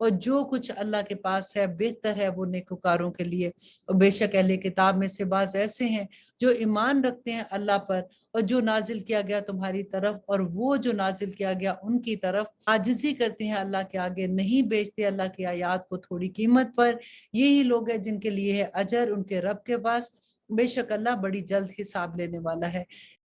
اور جو کچھ اللہ کے پاس ہے بہتر ہے وہ نیکوکاروں کے لیے۔ اور بے شک اہل کتاب میں سے بعض ایسے ہیں جو ایمان رکھتے ہیں اللہ پر اور جو نازل کیا گیا تمہاری طرف اور وہ جو نازل کیا گیا ان کی طرف، عاجزی کرتے ہیں اللہ کے آگے، نہیں بیچتے اللہ کی آیات کو تھوڑی قیمت پر۔ یہی لوگ ہیں جن کے لیے ہے اجر ان کے رب کے پاس، بے شک اللہ بڑی جلد حساب لینے والا ہے۔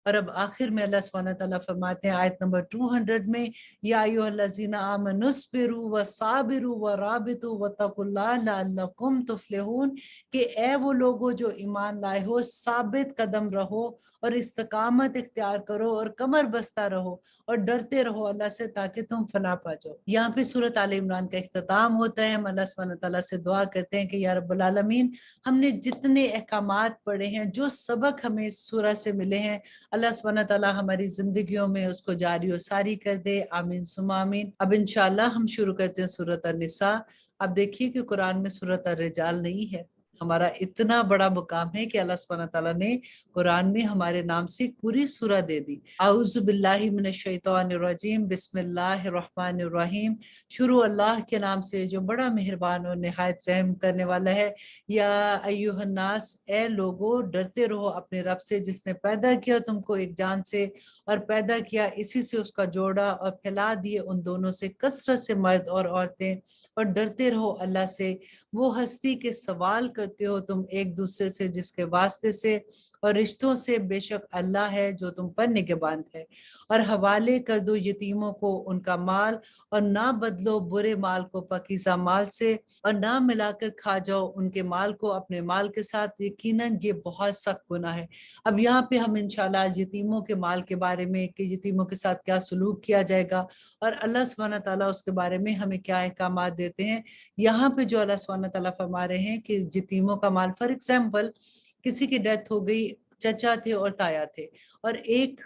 اور اب آخر میں اللہ سبحانہ تعالیٰ فرماتے ہیں آیت نمبر 200 میں، یا ایھا الذین آمنوا اصبروا وصابروا ورابطوا واتقوا اللہ لعلکم تفلحون، کہ اے وہ لوگوں جو ایمان لائے ہو، ثابت قدم رہو اور استقامت اختیار کرو اور کمر بستہ رہو اور ڈرتے رہو اللہ سے تاکہ تم فلاح پا جاؤ۔ یہاں پہ سورۃ آل عمران کا اختتام ہوتا ہے۔ ہم اللہ سبحانہ تعالیٰ سے دعا کرتے ہیں کہ یا رب العالمین، ہم نے جتنے احکامات پڑھے ہیں، جو سبق ہمیں اس سورہ سے ملے ہیں، اللہ سبحانہ تعالیٰ ہماری زندگیوں میں اس کو جاری و ساری کر دے، آمین ثم آمین۔ اب انشاءاللہ ہم شروع کرتے ہیں سورۃ النساء۔ اب دیکھیے کہ قرآن میں سورۃ الرجال نہیں ہے۔ ہمارا اتنا بڑا مقام ہے کہ اللہ سبحانہ تعالیٰ نے قرآن میں ہمارے نام سے پوری سورہ دے دی۔ اعوذ باللہ من الشیطان الرجیم، بسم اللہ الرحمن الرحیم۔ شروع اللہ کے نام سے جو بڑا مہربان اور نہایت رحم کرنے والا ہے۔ یا ایھا الناس، اے لوگو ڈرتے رہو اپنے رب سے جس نے پیدا کیا تم کو ایک جان سے اور پیدا کیا اسی سے اس کا جوڑا اور پھیلا دیے ان دونوں سے کثرت سے مرد اور عورتیں، اور ڈرتے رہو اللہ سے، وہ ہستی کے سوال کرتے ہو تم ایک دوسرے سے جس کے واسطے سے اور رشتوں سے، بے شک اللہ ہے جو تم پر نگہبان ہے۔ اور حوالے کر دو یتیموں کو ان کا مال، اور نہ بدلو برے مال کو پاکیزہ مال سے، اور نہ ملا کر کھا جاؤ ان کے مال کو اپنے مال کے ساتھ، یقیناً یہ بہت سخت گناہ ہے۔ اب یہاں پہ ہم انشاءاللہ یتیموں کے مال کے بارے میں کہ یتیموں کے ساتھ کیا سلوک کیا جائے گا اور اللہ سبحانہ تعالیٰ اس کے بارے میں ہمیں کیا احکامات دیتے ہیں، یہاں پہ جو اللہ سبحانہ تعالیٰ فرما رہے ہیں کہ یتیموں کا مال، فار ایگزامپل کسی کی ڈیتھ ہو گئی، چچا تھے اور تایا تھے، اور ایک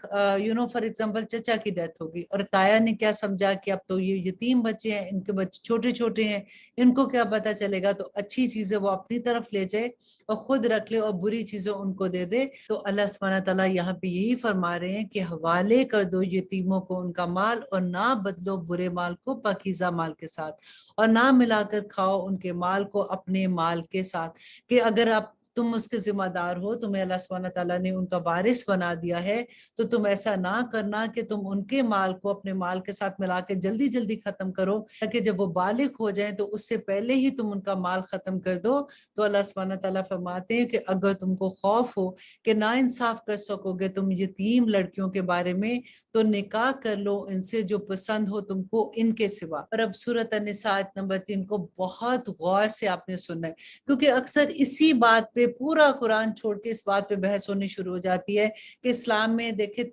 فار ایگزامپل چچا کی ڈیتھ ہوگی اور تایا نے کیا سمجھا کہ اب تو یہ یتیم بچے ہیں، ان کے بچے چھوٹے چھوٹے ہیں، ان کو کیا پتہ چلے گا، تو اچھی چیزیں وہ اپنی طرف لے جائے اور خود رکھ لے اور بری چیزیں ان کو دے دے۔ تو اللہ سبحانہ تعالیٰ یہاں پہ یہی فرما رہے ہیں کہ حوالے کر دو یتیموں کو ان کا مال، اور نہ بدلو برے مال کو پاکیزہ مال کے ساتھ، اور نہ ملا کر کھاؤ ان کے مال کو اپنے مال کے ساتھ، کہ اگر آپ تم اس کے ذمہ دار ہو، تمہیں اللہ سبحانہ تعالیٰ نے ان کا وارث بنا دیا ہے، تو تم ایسا نہ کرنا کہ تم ان کے مال کو اپنے مال کے ساتھ ملا کے جلدی جلدی ختم کرو، تاکہ جب وہ بالغ ہو جائیں تو اس سے پہلے ہی تم ان کا مال ختم کر دو۔ تو اللہ سبحانہ تعالیٰ فرماتے ہیں کہ اگر تم کو خوف ہو کہ نا انصاف کر سکو گے تم یتیم لڑکیوں کے بارے میں، تو نکاح کر لو ان سے جو پسند ہو تم کو ان کے سوا۔ اور اب سورۃ النساء آیت نمبر 3 کو بہت غور سے آپ نے سننا ہے، کیونکہ اکثر اسی بات پہ پورا قرآن چھوڑ کے اس بات پہ بحث ہونی شروع ہو جاتی ہے کہ اسلام میں دیکھیں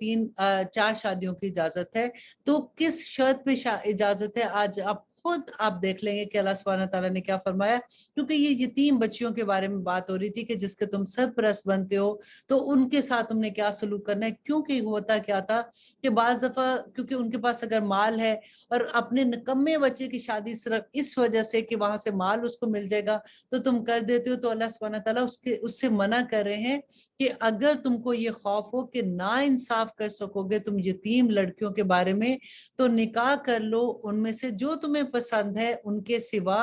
4 شادیوں کی اجازت ہے، تو کس شرط پہ اجازت ہے؟ آج خود آپ دیکھ لیں گے کہ اللہ سبحانہ تعالیٰ نے کیا فرمایا، کیونکہ یہ یتیم بچیوں کے بارے میں بات ہو رہی تھی کہ جس کے تم سرپرست بنتے ہو، تو ان کے ساتھ تم نے کیا سلوک کرنا ہے۔ کیونکہ ہوتا کیا تھا کہ بعض دفعہ کیونکہ ان کے پاس اگر مال ہے اور اپنے نکمے بچے کی شادی صرف اس وجہ سے کہ وہاں سے مال اس کو مل جائے گا تو تم کر دیتے ہو، تو اللہ سبحانہ تعالیٰ اس سے منع کر رہے ہیں کہ اگر تم کو یہ خوف ہو کہ نا انصاف کر سکو گے تم یتیم لڑکیوں کے بارے میں، تو نکاح کر لو ان میں سے جو تمہیں پسند ہے ان کے سوا،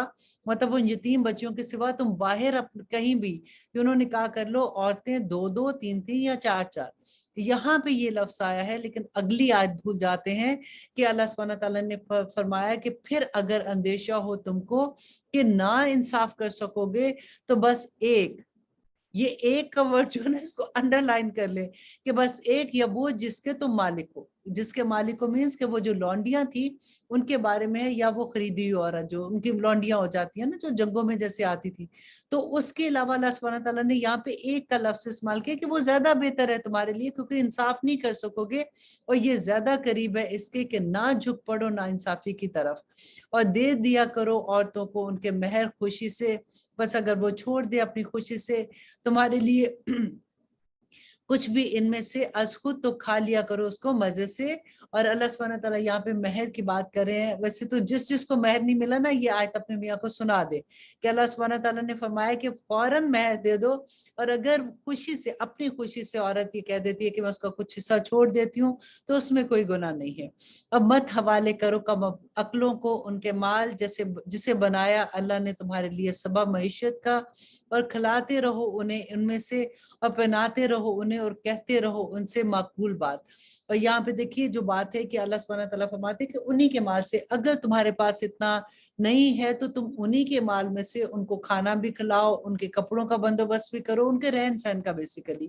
مطلب ان یتیم بچیوں کے سوا تم باہر کہیں بھی نکاح کر لو، عورتیں 2 3 یا 4 یہاں پہ یہ لفظ آیا ہے، لیکن اگلی آیت بھول جاتے ہیں کہ اللہ سبحانہ تعالیٰ نے فرمایا کہ پھر اگر اندیشہ ہو تم کو کہ نا انصاف کر سکو گے تو بس یہ ایک کا ورڈ جو ہے نا اس کو انڈر لائن کر لے کہ بس ایک، یا وہ جس کے تم مالک ہو، جس کے مالک ہو مینس کہ وہ جو لونڈیاں تھی ان کے بارے میں ہے، یا وہ خریدی ہوئی عورت جو ان کی لونڈیاں ہو جاتی ہیں نا جو جنگوں میں جیسے آتی تھی، تو اس کے علاوہ اللہ سبحانہ تعالیٰ نے یہاں پہ ایک کا لفظ استعمال کیا کہ وہ زیادہ بہتر ہے تمہارے لیے، کیونکہ انصاف نہیں کر سکو گے اور یہ زیادہ قریب ہے اس کے کہ نہ جھک پڑو نا انصافی کی طرف، اور دے دیا کرو عورتوں کو ان کے مہر خوشی سے، بس اگر وہ چھوڑ دے اپنی خوشی سے تمہارے لیے کچھ بھی ان میں سے از خود تو کھا لیا کرو اس کو مزے سے۔ اور اللہ سبحانہ تعالیٰ یہاں پہ مہر کی بات کر رہے ہیں۔ ویسے تو جس کو مہر نہیں ملا نا، یہ آیت اپنے میاں کو سنا دے کہ اللہ سبحانہ تعالیٰ نے فرمایا کہ فوراً مہر دے دو، اور اگر خوشی سے، اپنی خوشی سے عورت یہ کہہ دیتی ہے کہ میں اس کا کچھ حصہ چھوڑ دیتی ہوں تو اس میں کوئی گناہ نہیں ہے۔ اب مت حوالے کرو کم عقلوں کو ان کے مال جسے بنایا اللہ نے تمہارے لیے سبب معیشت کا، اور کھلاتے رہو انہیں ان میں سے، اور پہناتے رہو انہیں، اور کہتے رہو ان سے معقول بات۔ اور یہاں پہ دیکھیے جو بات ہے کہ اللہ سبحانہ تعالیٰ فرماتے ہیں کہ انہی کے مال سے، اگر تمہارے پاس اتنا نہیں ہے تو تم انہی کے مال میں سے ان کو کھانا بھی کھلاؤ، ان کے کپڑوں کا بندوبست بھی کرو، ان کے رہن سہن کا بیسیکلی،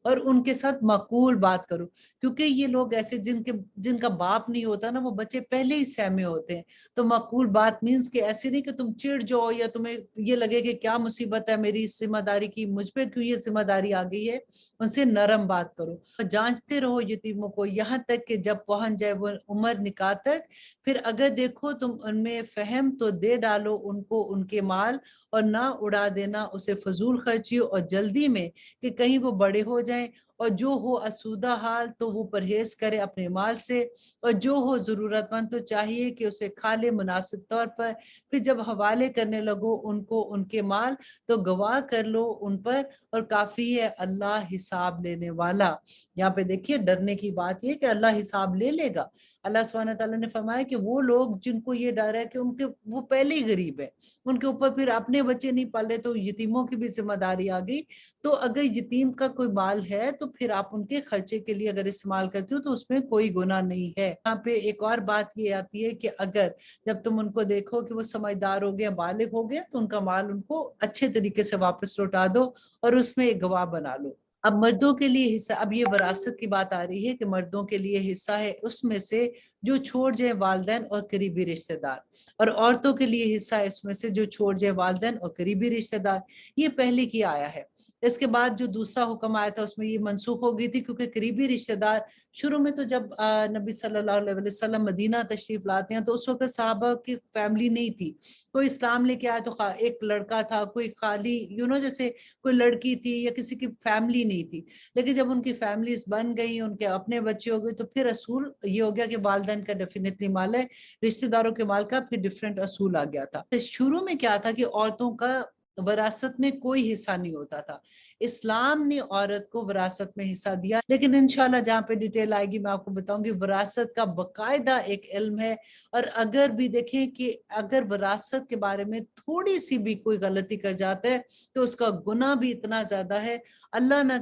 اور ان کے ساتھ معقول بات کرو، کیونکہ یہ لوگ ایسے جن کا باپ نہیں ہوتا نا، وہ بچے پہلے ہی سہمے ہوتے ہیں۔ تو معقول بات مینس کہ ایسے نہیں کہ تم چڑ جاؤ یا تمہیں یہ لگے کہ کیا مصیبت ہے میری اس ذمہ داری کی، مجھ پہ کیوں یہ ذمہ داری آ گئی ہے، ان سے نرم بات کرو۔ جانچتے رہو یتیموں کو یہاں تک کہ جب پہنچ جائے وہ عمر نکاح تک، پھر اگر دیکھو تم ان میں فہم تو دے ڈالو ان کو ان کے مال، اور نہ اڑا دینا اسے فضول خرچی اور جلدی میں کہ کہیں وہ بڑے ہو جائیں، اور جو ہو اسودہ حال تو وہ پرہیز کرے اپنے مال سے، اور جو ہو ضرورت مند تو چاہیے کہ اسے کھا لے مناسب طور پر۔ پھر جب حوالے کرنے لگو ان کو ان کے مال تو گواہ کر لو ان پر، اور کافی ہے اللہ حساب لینے والا۔ یہاں پہ دیکھیے ڈرنے کی بات یہ کہ اللہ حساب لے لے گا۔ اللہ سبحانہ تعالیٰ نے فرمایا کہ وہ لوگ جن کو یہ ڈر ہے کہ وہ پہلے ہی غریب ہے، ان کے اوپر پھر اپنے بچے نہیں پالے تو یتیموں کی بھی ذمہ داری آ گئی، تو اگر یتیم کا کوئی مال ہے تو پھر آپ ان کے خرچے کے لیے اگر استعمال کرتے ہو تو اس میں کوئی گناہ نہیں ہے۔ یہاں پہ ایک اور بات یہ آتی ہے کہ اگر جب تم ان کو دیکھو کہ وہ سمجھدار ہو گیا، بالغ ہو گیا، تو ان کا مال ان کو اچھے طریقے سے واپس لوٹا دو اور اس میں ایک گواہ بنا لو۔ اب مردوں کے لیے حصہ، اب یہ وراثت کی بات آ رہی ہے کہ مردوں کے لیے حصہ ہے اس میں سے جو چھوڑ جائے والدین اور قریبی رشتہ دار، اور عورتوں کے لیے حصہ ہے اس میں سے جو چھوڑ جائے والدین اور قریبی رشتہ دار۔ یہ پہلے کی آیا ہے۔ اس کے بعد جو دوسرا حکم آیا تھا اس میں یہ منسوخ ہو گئی تھی، کیونکہ قریبی رشتہ دار شروع میں تو جب نبی صلی اللہ علیہ وسلم مدینہ تشریف لاتے ہیں تو اس وقت صحابہ کی فیملی نہیں تھی، کوئی اسلام لے کے آیا تو ایک لڑکا تھا، کوئی خالی جیسے کوئی لڑکی تھی یا کسی کی فیملی نہیں تھی، لیکن جب ان کی فیملیز بن گئی، ان کے اپنے بچے ہو گئے، تو پھر اصول یہ ہو گیا کہ والدین کا ڈیفینیٹلی مال ہے، رشتہ داروں کے مال کا پھر ڈیفرنٹ اصول آ گیا تھا۔ شروع میں کیا تھا کہ عورتوں کا وراثت میں کوئی حصہ نہیں ہوتا تھا، اسلام نے عورت کو وراثت میں حصہ دیا، لیکن انشاءاللہ جہاں پہ ڈیٹیل آئے گی میں آپ کو بتاؤں گی وراثت کا باقاعدہ ایک علم ہے، اور اگر بھی دیکھیں کہ اگر وراثت کے بارے میں تھوڑی سی بھی کوئی غلطی کر جاتا ہے تو اس کا گناہ بھی اتنا زیادہ ہے۔ اللہ نہ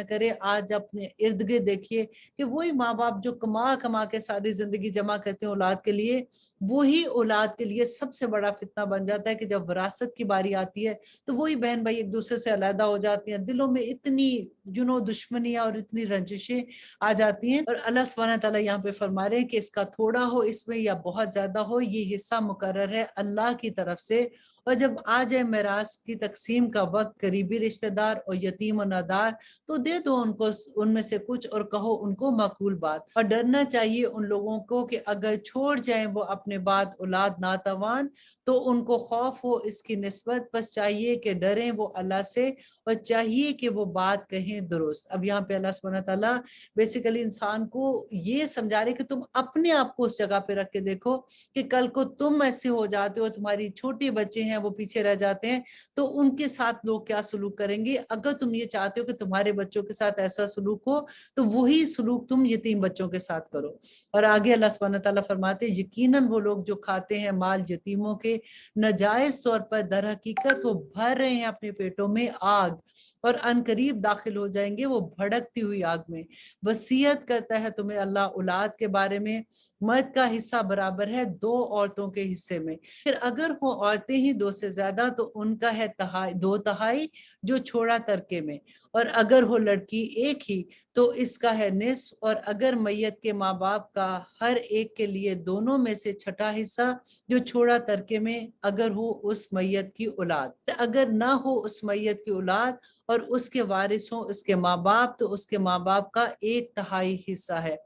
کرے آج اپنے ارد گرد دیکھیے کہ وہی ماں باپ جو کما کما کے ساری زندگی جمع کرتے ہیں اولاد کے لیے، وہی اولاد کے لیے سب سے بڑا فتنہ بن جاتا ہے کہ جب وراثت کی باری آتی ہے تو وہی بہن بھائی ایک دوسرے سے علیحدہ ہو جاتی ہیں، دلوں میں اتنی دشمنیاں اور اتنی رنجشیں آ جاتی ہیں۔ اور اللہ سبحانہ تعالیٰ یہاں پہ فرما رہے ہیں کہ اس کا تھوڑا ہو اس میں یا بہت زیادہ ہو، یہ حصہ مقرر ہے اللہ کی طرف سے، اور جب آ جائے میراث کی تقسیم کا وقت، قریبی رشتہ دار اور یتیم و نادار، تو دے دو ان کو ان میں سے کچھ، اور کہو ان کو معقول بات۔ اور ڈرنا چاہیے ان لوگوں کو کہ اگر چھوڑ جائیں وہ اپنے بعد اولاد ناتوان تو ان کو خوف ہو اس کی نسبت، بس چاہیے کہ ڈریں وہ اللہ سے، اور چاہیے کہ وہ بات کہیں درست۔ اب یہاں پہ اللہ سبحانہ تعالیٰ بیسیکلی انسان کو یہ سمجھا رہے کہ تم اپنے آپ کو اس جگہ پہ رکھ کے دیکھو کہ کل کو تم ایسے ہو جاتے ہو، تمہاری چھوٹے بچے ہیں وہ پیچھے رہ جاتے ہیں، تو ان کے ساتھ لوگ کیا سلوک کریں گے۔ اگر تم یہ چاہتے ہو کہ تمہارے بچوں کے ساتھ ایسا سلوک ہو تو وہی سلوک تم یتیم بچوں کے ساتھ کرو۔ اور آگے اللہ سبحانہ تعالیٰ فرماتے ہیں یقیناً وہ لوگ جو کھاتے ہیں مال یتیموں کے ناجائز طور پر، در حقیقت وہ بھر رہے ہیں اپنے پیٹوں میں آگ، اور ان قریب داخل ہو جائیں گے وہ بھڑکتی ہوئی آگ میں۔ وصیت کرتا ہے تمہیں اللہ اولاد کے بارے میں، مرد کا حصہ برابر ہے 2 عورتوں کے حصے میں، پھر اگر وہ عورتیں ہی 2 سے زیادہ تو ان کا ہے 2/3 جو چھوڑا ترکے میں، اور اگر ہو لڑکی ایک ہی تو اس کا ہے نصف، اور اگر میت کے ماں باپ کا ہر ایک کے لیے دونوں میں سے چھٹا حصہ جو چھوڑا ترکے میں، اگر ہو اس میت کی اولاد، اگر نہ ہو اس میت کی اولاد اور اس کے وارث ہوں اس کے ماں باپ تو اس کے ماں باپ کا 1/3 حصہ ہے۔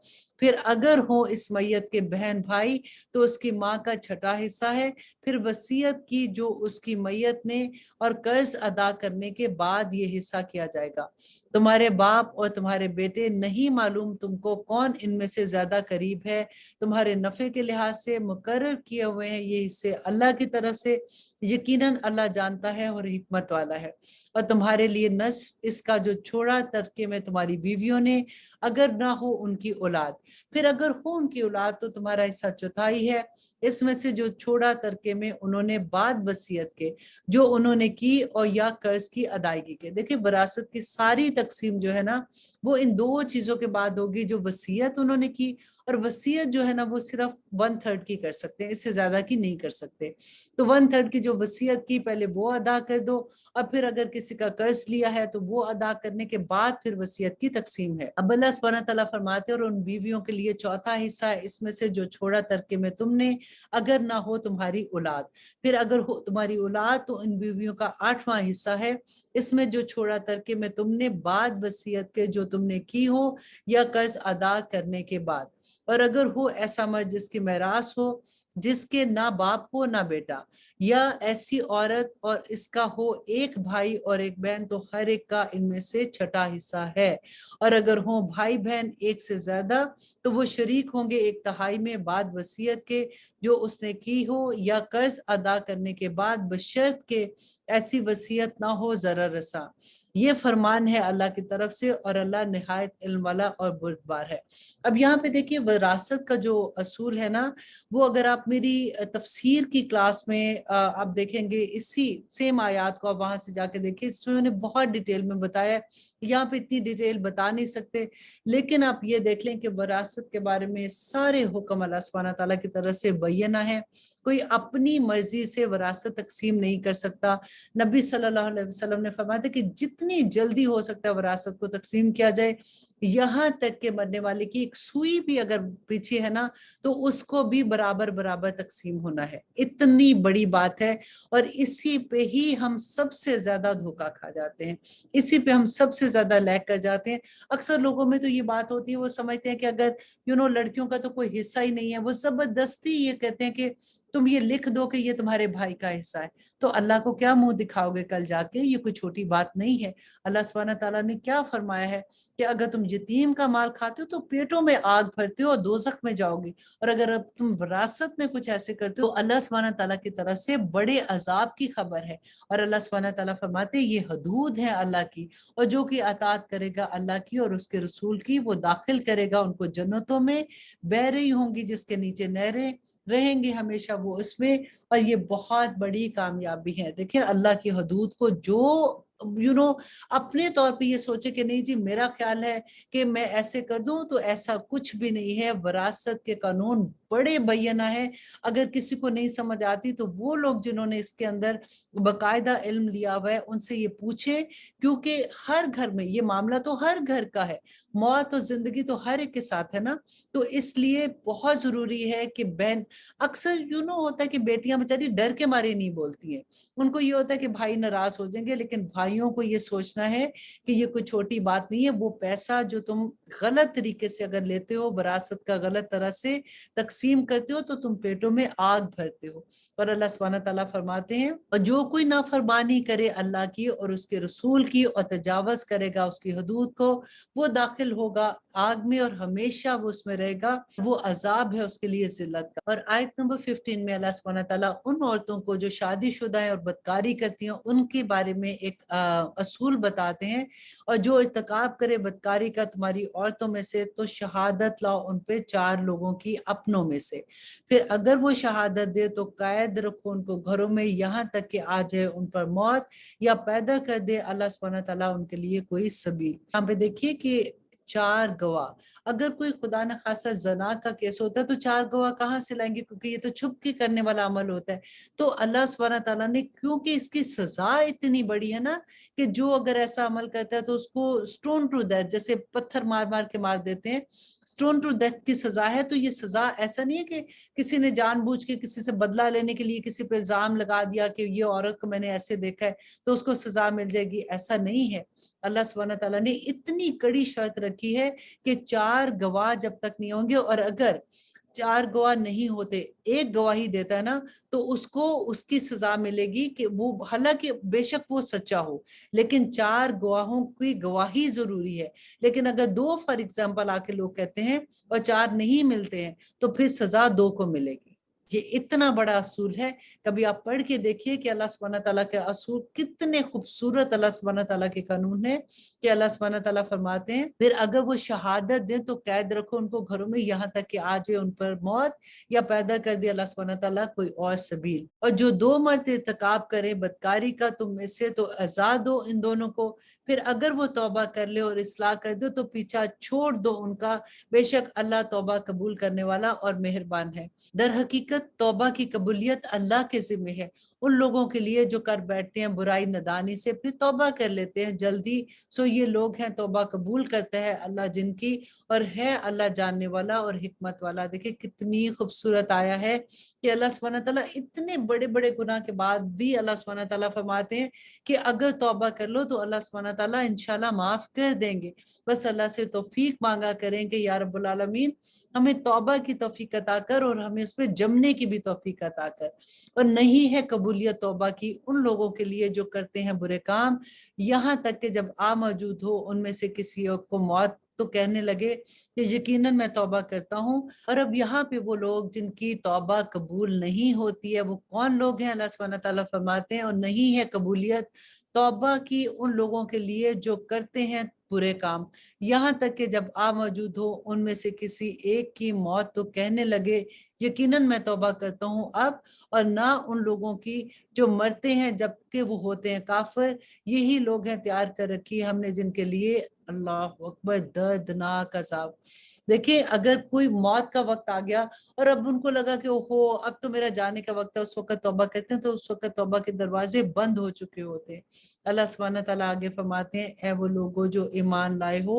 پھر اگر ہو اس میت کے بہن بھائی تو اس کی ماں کا 6واں حصہ ہے۔ پھر وصیت کی جو اس کی میت نے اور قرض ادا کرنے کے بعد یہ حصہ کیا جائے گا۔ تمہارے باپ اور تمہارے بیٹے نہیں معلوم تم کو کون ان میں سے زیادہ قریب ہے تمہارے نفع کے لحاظ سے مقرر کیے ہوئے ہیں یہ حصے اللہ کی طرف سے، یقیناً اللہ جانتا ہے اور حکمت والا ہے۔ اور تمہارے لیے نصف اس کا جو چھوڑا ترکے میں تمہاری بیویوں نے اگر نہ ہو ان کی اولاد، پھر اگر ہو ان کی اولاد تو تمہارا حصہ 1/4 ہے اس میں سے جو چھوڑا ترکے میں انہوں نے بعد وصیت کے جو انہوں نے کی اور یا قرض کی ادائیگی کے۔ دیکھیں وراثت کی ساری تقسیم جو ہے نا وہ ان 2 چیزوں کے بعد ہوگی، جو وصیت انہوں نے کی، اور وصیت جو ہے نا وہ صرف 1/3 کی کر سکتے ہیں، اس سے زیادہ کی نہیں کر سکتے۔ تو 1/3 کی جو وصیت کی پہلے وہ ادا کر دو، اور پھر اگر کسی کا قرض لیا ہے تو وہ ادا کرنے کے بعد پھر وصیت کی تقسیم ہے۔ اب اللہ سبحانہ تعالیٰ فرماتے ہیں اور ان بیویوں کے لیے 4تھا حصہ ہے اس میں سے جو چھوڑا ترکے میں تم نے اگر نہ ہو تمہاری اولاد، پھر اگر ہو تمہاری اولاد تو ان بیویوں کا 8واں حصہ ہے اس میں جو چھوڑا ترکے میں تم نے بعد وصیت کے جو تم نے کی ہو یا قرض ادا کرنے کے بعد، اور اگر ہو ایسا مرد جس کی میراث ہو جس کے نہ باپ ہو نہ بیٹا، یا ایسی عورت اور اس کا ہو 1 بھائی اور 1 بہن تو ہر ایک کا ان میں سے 6واں حصہ ہے۔ اور اگر ہوں بھائی بہن 1 سے زیادہ تو وہ شریک ہوں گے 1/3 میں بعد وصیت کے جو اس نے کی ہو یا قرض ادا کرنے کے بعد، بشرط کہ ایسی وصیت نہ ہو ضرر رساں۔ یہ فرمان ہے اللہ کی طرف سے اور اللہ نہایت علم والا اور بردبار ہے۔ اب یہاں پہ دیکھیے وراثت کا جو اصول ہے نا وہ اگر آپ میری تفسیر کی کلاس میں آپ دیکھیں گے اسی سیم آیات کو آپ وہاں سے جا کے دیکھیں، اس میں میں نے بہت ڈیٹیل میں بتایا ہے، یہاں پہ اتنی ڈیٹیل بتا نہیں سکتے، لیکن آپ یہ دیکھ لیں کہ وراثت کے بارے میں سارے حکم اللہ سبحانہ تعالیٰ کی طرف سے بینہ ہے، کوئی اپنی مرضی سے وراثت تقسیم نہیں کر سکتا۔ نبی صلی اللہ علیہ وسلم نے فرمایا تھا کہ جتنی جلدی ہو سکتا ہے وراثت کو تقسیم کیا جائے، یہاں تک کہ مرنے والے کی 1 سوئی بھی اگر پیچھے ہے نا تو اس کو بھی برابر برابر تقسیم ہونا ہے۔ اتنی بڑی بات ہے اور اسی پہ ہی ہم سب سے زیادہ دھوکہ کھا جاتے ہیں، اسی پہ ہم سب سے زیادہ لیگ کر جاتے ہیں۔ اکثر لوگوں میں تو یہ بات ہوتی ہے وہ سمجھتے ہیں کہ اگر لڑکیوں کا تو کوئی حصہ ہی نہیں ہے، وہ زبردستی یہ کہتے ہیں کہ تم یہ لکھ دو کہ یہ تمہارے بھائی کا حصہ ہے، تو اللہ کو کیا منہ دکھاؤ گے کل جا کے؟ یہ کوئی چھوٹی بات نہیں ہے۔ اللہ سبحانہ تعالیٰ نے کیا فرمایا ہے کہ اگر تم یتیم کا مال کھاتے ہو تو پیٹوں میں آگ بھرتے ہو اور دوزخ میں جاؤ گی، اور اگر اب تم وراثت میں کچھ ایسے کرتے ہو تو اللہ سبحانہ تعالیٰ کی طرف سے بڑے عذاب کی خبر ہے۔ اور اللہ سبحانہ تعالیٰ فرماتے یہ حدود ہیں اللہ کی، اور جو کہ اطاعت کرے گا اللہ کی اور اس کے رسول کی وہ داخل کرے گا ان کو جنتوں میں، بہہ رہی ہوں گی جس کے نیچے نہریں، رہیں گے ہمیشہ وہ اس میں، اور یہ بہت بڑی کامیابی ہے۔ دیکھیں اللہ کی حدود کو جو اپنے طور پہ یہ سوچے کہ نہیں جی میرا خیال ہے کہ میں ایسے کر دوں، تو ایسا کچھ بھی نہیں ہے۔ وراثت کے قانون بڑے بینہ ہے، اگر کسی کو نہیں سمجھ آتی تو وہ لوگ جنہوں نے اس کے اندر باقاعدہ علم لیا ہوا ہے ان سے یہ پوچھیں، کیونکہ ہر گھر میں یہ معاملہ تو ہر گھر کا ہے، موت اور زندگی تو ہر ایک کے ساتھ ہے نا، تو اس لیے بہت ضروری ہے کہ بہن اکثر ہوتا ہے کہ بیٹیاں بیچاری ڈر کے مارے نہیں بولتی ہیں، ان کو یہ ہوتا ہے کہ بھائی ناراض ہو جائیں گے، لیکن بھائیوں کو یہ سوچنا ہے کہ یہ کوئی چھوٹی بات نہیں ہے، وہ پیسہ جو تم غلط طریقے سے اگر لیتے ہو، وراثت کا غلط طرح سے تقسیم کرتے ہو تو تم پیٹوں میں آگ بھرتے ہو۔ اور اللہ سبحانہ تعالیٰ فرماتے ہیں اور جو کوئی نافرمانی کرے اللہ کی اور اس کے رسول کی اور تجاوز کرے گا اس کی حدود کو، وہ داخل ہوگا آگ میں اور ہمیشہ وہ اس میں رہے گا، وہ عذاب ہے اس کے لیے ذلت کا۔ اور آیت نمبر 15 میں اللہ سبحانہ تعالیٰ ان عورتوں کو جو شادی شدہ ہیں اور بدکاری کرتی ہیں ان کے بارے میں ایک اصول بتاتے ہیں، اور جو ارتکاب کرے بدکاری کا تمہاری عورتوں میں سے تو شہادت لاؤ ان پہ 4 لوگوں کی اپنوں میں سے، پھر اگر وہ شہادت دے تو قید رکھو ان کو گھروں میں یہاں تک کہ آ جائے ان پر موت یا پیدا کر دے اللہ سبحانہ تعالیٰ ان کے لیے کوئی سبیل۔ یہاں پہ دیکھیے کہ 4 گواہ. اگر کوئی خدا نہ خاصا زنا کا کیس ہوتا ہے تو 4 گواہ کہاں سے لائیں گے، کیونکہ یہ تو چھپ کے کرنے والا عمل ہوتا ہے. تو اللہ سبحانہ تعالیٰ نے، کیونکہ اس کی سزا اتنی بڑی ہے نا کہ جو اگر ایسا عمل کرتا ہے تو اس کو سٹون ٹو ڈیتھ، جیسے پتھر مار مار کے مار دیتے ہیں، سٹون ٹو ڈیتھ کی سزا ہے. تو یہ سزا ایسا نہیں ہے کہ کسی نے جان بوجھ کے کسی سے بدلہ لینے کے لیے کسی پہ الزام لگا دیا کہ یہ عورت کو میں نے ایسے دیکھا ہے تو اس کو سزا مل جائے گی. ایسا نہیں ہے. اللہ سبحانہ تعالیٰ نے اتنی کڑی شرط رکھی ہے کہ 4 گواہ جب تک نہیں ہوں گے، اور اگر 4 گواہ نہیں ہوتے، ایک گواہی دیتا ہے نا، تو اس کو اس کی سزا ملے گی کہ وہ حالانکہ بے شک وہ سچا ہو، لیکن 4 گواہوں کی گواہی ضروری ہے. لیکن اگر 2 فار ایگزامپل آ کے لوگ کہتے ہیں اور 4 نہیں ملتے ہیں تو پھر سزا 2 کو ملے گی. یہ اتنا بڑا اصول ہے. کبھی آپ پڑھ کے دیکھیے کہ اللہ سبحانہ تعالیٰ کے اصول کتنے خوبصورت اللہ سبحانہ تعالیٰ کے قانون ہیں کہ اللہ سبحانہ تعالیٰ فرماتے ہیں پھر اگر وہ شہادت دیں تو قید رکھو ان کو گھروں میں یہاں تک کہ آ جائے ان پر موت، یا پیدا کر دے اللہ سبحانہ تعالیٰ کوئی اور سبیل. اور جو 2 مرد ارتکاب کرے بدکاری کا تم میں سے تو آزاد دو ان دونوں کو. پھر اگر وہ توبہ کر لے اور اصلاح کر دو تو پیچھا چھوڑ دو ان کا، بے شک اللہ توبہ قبول کرنے والا اور مہربان ہے. در حقیقت توبہ کی قبولیت اللہ کے ذمہ ہے ان لوگوں کے لیے جو کر بیٹھتے ہیں برائی ندانی سے پھر توبہ کر لیتے ہیں جلدی. سو یہ لوگ ہیں توبہ قبول کرتا ہے اللہ جن کی، اور ہے اللہ جاننے والا اور حکمت والا. دیکھیں کتنی خوبصورت آیا ہے کہ اللہ سبحانہ تعالیٰ اتنے بڑے بڑے گناہ کے بعد بھی اللہ سبحانہ تعالیٰ فرماتے ہیں کہ اگر توبہ کر لو تو اللہ سبحانہ تعالیٰ انشاءاللہ معاف کر دیں گے. بس اللہ سے توفیق مانگا کریں کہ یا رب العالمین ہمیں توبہ کی توفیق عطا کر اور ہمیں اس پہ جمنے کی بھی توفیق عطا کر. اور نہیں ہے قبولیت توبہ کی ان لوگوں کے لیے جو کرتے ہیں برے کام، یہاں تک کہ جب آ موجود ہو ان میں سے کسی کو موت تو کہنے لگے کہ یقیناً میں توبہ کرتا ہوں. اور اب یہاں پہ وہ لوگ جن کی توبہ قبول نہیں ہوتی ہے وہ کون لوگ ہیں؟ اللہ سبحانہ تعالیٰ فرماتے ہیں اور نہیں ہے قبولیت توبہ کی ان لوگوں کے لیے جو کرتے ہیں برے کام، یہاں تک کہ جب آ موجود ہو ان میں سے کسی ایک کی موت تو کہنے لگے یقیناً میں توبہ کرتا ہوں اب، اور نہ ان لوگوں کی جو مرتے ہیں جبکہ وہ ہوتے ہیں کافر. یہی لوگ ہیں تیار کر رکھی ہم نے جن کے لیے اللہ اکبر دردناک عذاب. دیکھیں اگر کوئی موت کا وقت آ گیا اور اب ان کو لگا کہ اوہو اب تو میرا جانے کا وقت ہے، اس وقت توبہ کرتے ہیں تو اس وقت توبہ کے دروازے بند ہو چکے ہوتے ہیں. اللہ سبحانہ تعالیٰ آگے فرماتے ہیں اے وہ لوگوں جو ایمان لائے ہو،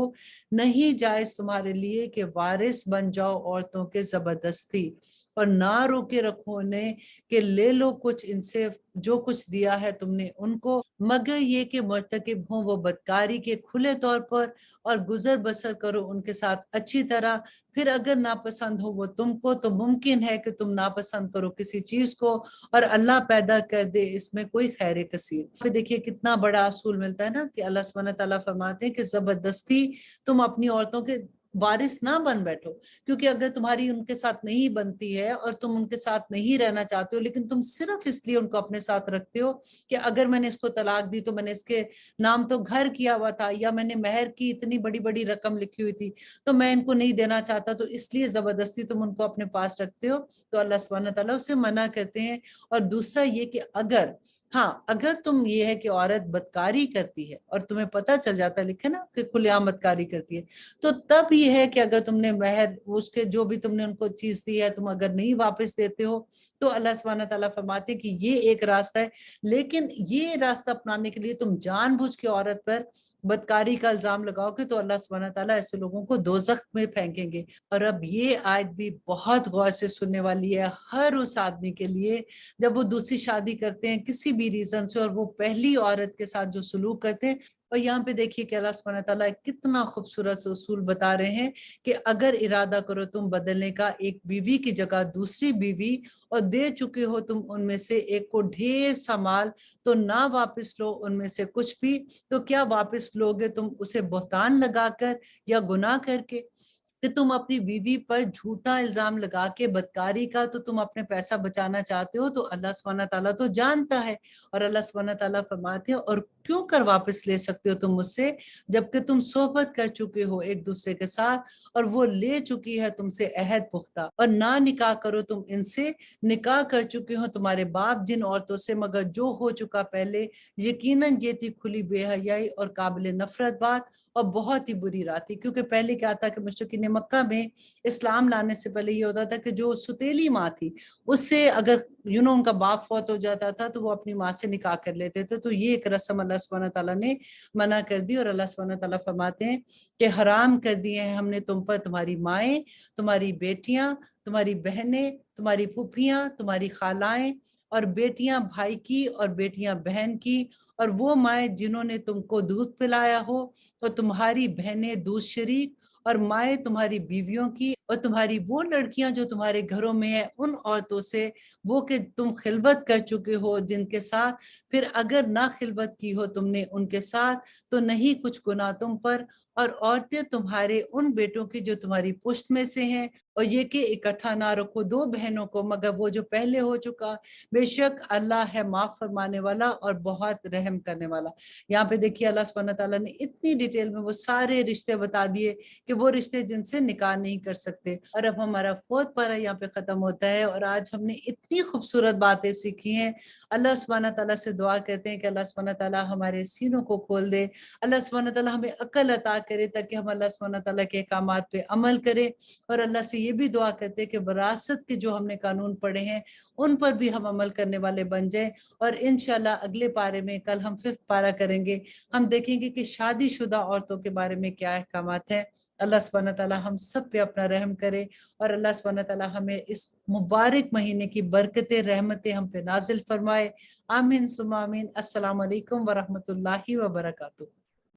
نہیں جائز تمہارے لیے کہ وارث بن جاؤ عورتوں کے زبردستی، اور نہ روکے رکھو انہیں کہ لے لو کچھ ان سے جو کچھ دیا ہے تم نے ان کو، مگر یہ کہ مرتکب ہوں وہ بدکاری کے کھلے طور پر، اور گزر بسر کرو ان کے ساتھ اچھی طرح. پھر اگر ناپسند ہو وہ تم کو تو ممکن ہے کہ تم ناپسند کرو کسی چیز کو، اور اللہ پیدا کر دے اس میں کوئی خیر کثیر. پھر دیکھیے کتنا بڑا اصول ملتا ہے نا کہ اللہ سبحانہ تعالیٰ فرماتے ہیں کہ زبردستی تم اپنی عورتوں کے وارث نہ بن بیٹھو، کیونکہ اگر تمہاری ان کے ساتھ نہیں بنتی ہے اور تم ان کے ساتھ نہیں رہنا چاہتے ہو لیکن تم صرف اس لیے ان کو اپنے ساتھ رکھتے ہو کہ اگر میں نے اس کو طلاق دی تو میں نے اس کے نام تو گھر کیا ہوا تھا، یا میں نے مہر کی اتنی بڑی بڑی رقم لکھی ہوئی تھی تو میں ان کو نہیں دینا چاہتا، تو اس لیے زبردستی تم ان کو اپنے پاس رکھتے ہو، تو اللہ سبحانہ تعالیٰ اسے منع کرتے ہیں. اور دوسرا یہ کہ اگر تم یہ ہے کہ عورت بدکاری کرتی ہے اور تمہیں پتہ چل جاتا ہے، لکھے نا کہ کھلے عام بدکاری کرتی ہے، تو تب یہ ہے کہ اگر تم نے مہر اس کے جو بھی تم نے ان کو چیز دی ہے تم اگر نہیں واپس دیتے ہو تو اللہ سبحانہ تعالیٰ فرماتے ہیں کہ یہ ایک راستہ ہے. لیکن یہ راستہ اپنانے کے لیے تم جان بوجھ کے عورت پر بدکاری کا الزام لگاؤ گے تو اللہ سبحانہ تعالیٰ ایسے لوگوں کو دوزخ میں پھینکیں گے. اور اب یہ آیت بھی بہت غور سے سننے والی ہے ہر اس آدمی کے لیے جب وہ دوسری شادی کرتے ہیں کسی بھی ریزن سے اور وہ پہلی عورت کے ساتھ جو سلوک کرتے ہیں. اور یہاں پہ دیکھیے کہ اللہ سبحانہ تعالیٰ کتنا خوبصورت اصول بتا رہے ہیں کہ اگر ارادہ کرو تم بدلنے کا ایک بیوی کی جگہ دوسری بیوی اور دے چکے ہو تم ان میں سے ایک کو ڈھیر سا مال تو نہ واپس لو ان میں سے کچھ بھی، تو کیا واپس لوگے تم اسے بہتان لگا کر یا گناہ کر کے؟ کہ تم اپنی بیوی پر جھوٹا الزام لگا کے بدکاری کا تو تم اپنے پیسہ بچانا چاہتے ہو، تو اللہ سبحانہ تعالیٰ تو جانتا ہے. اور اللہ سبحانہ تعالیٰ فرماتے ہیں اور کیوں کر واپس لے سکتے ہو تم مجھ سے، جبکہ تم صحبت کر چکے ہو ایک دوسرے کے ساتھ اور وہ لے چکی ہے تم سے عہد پختہ، اور نہ نکاح کرو تم ان سے، نکاح کر چکے ہو تمہارے باپ جن عورتوں سے مگر جو ہو چکا پہلے، یقیناً یہ تھی کھلی بے حیائی اور قابل نفرت بات اور بہت ہی بری رات تھی۔ کیونکہ پہلے کیا تھا کہ مشرکین مکہ میں اسلام لانے سے پہلے یہ ہوتا تھا کہ جو ستیلی ماں تھی اس سے اگر ان کا باپ فوت ہو جاتا تھا تو وہ اپنی ماں سے نکاح کر لیتے تھے، تو یہ ایک رسم اللہ سبحانہ تعالیٰ نے منع کر دی، اور اللہ سبحانہ تعالیٰ فرماتے ہیں کہ حرام کر دیے ہیں ہم نے تم پر تمہاری مائیں، تمہاری بیٹیاں، تمہاری بہنیں، تمہاری پھوپھیاں، تمہاری خالائیں، اور بیٹیاں بھائی کی اور بیٹیاں بہن کی، اور وہ مائیں جنہوں نے تم کو دودھ پلایا ہو، اور تمہاری بہنیں دودھ شریک، اور مائیں تمہاری بیویوں کی، اور تمہاری وہ لڑکیاں جو تمہارے گھروں میں ہیں ان عورتوں سے وہ کہ تم خلوت کر چکے ہو جن کے ساتھ، پھر اگر نہ خلوت کی ہو تم نے ان کے ساتھ تو نہیں کچھ گناہ تم پر، اور عورتیں تمہارے ان بیٹوں کی جو تمہاری پشت میں سے ہیں، اور یہ کہ اکٹھا نہ رکھو دو بہنوں کو مگر وہ جو پہلے ہو چکا، بے شک اللہ ہے معاف فرمانے والا اور بہت رحم کرنے والا۔ یہاں پہ دیکھیے اللہ سبحانہ تعالیٰ نے اتنی ڈیٹیل میں وہ سارے رشتے بتا دیے کہ وہ رشتے جن سے نکاح نہیں کر سکتے۔ اور اب ہمارا 4 پارہ یہاں پہ ختم ہوتا ہے، اور آج ہم نے اتنی خوبصورت باتیں سیکھی ہیں۔ اللہ سبحانہ تعالیٰ سے دعا کرتے ہیں کہ اللہ سبحانہ تعالیٰ ہمارے سینوں کو کھول دے، اللہ سبحانہ تعالیٰ ہمیں عقل عطا کرے تاکہ ہم اللہ سبحانہ تعالیٰ کے احکامات پہ عمل کریں، اور اللہ سے یہ بھی دعا کرتے ہیں کہ وراثت کے جو ہم نے قانون پڑھے ہیں ان پر بھی ہم عمل کرنے والے بن جائیں۔ اور انشاءاللہ اگلے پارے میں کل ہم 5 پارہ کریں گے، ہم دیکھیں گے کہ شادی شدہ عورتوں کے بارے میں کیا احکامات ہیں۔ اللہ سبحانہ تعالیٰ ہم سب پہ اپنا رحم کرے، اور اللہ سبحانہ تعالیٰ ہمیں اس مبارک مہینے کی برکتیں رحمتیں ہم پہ نازل فرمائے۔ آمین ثم آمین۔ السلام علیکم ورحمۃ اللہ وبرکاتہ۔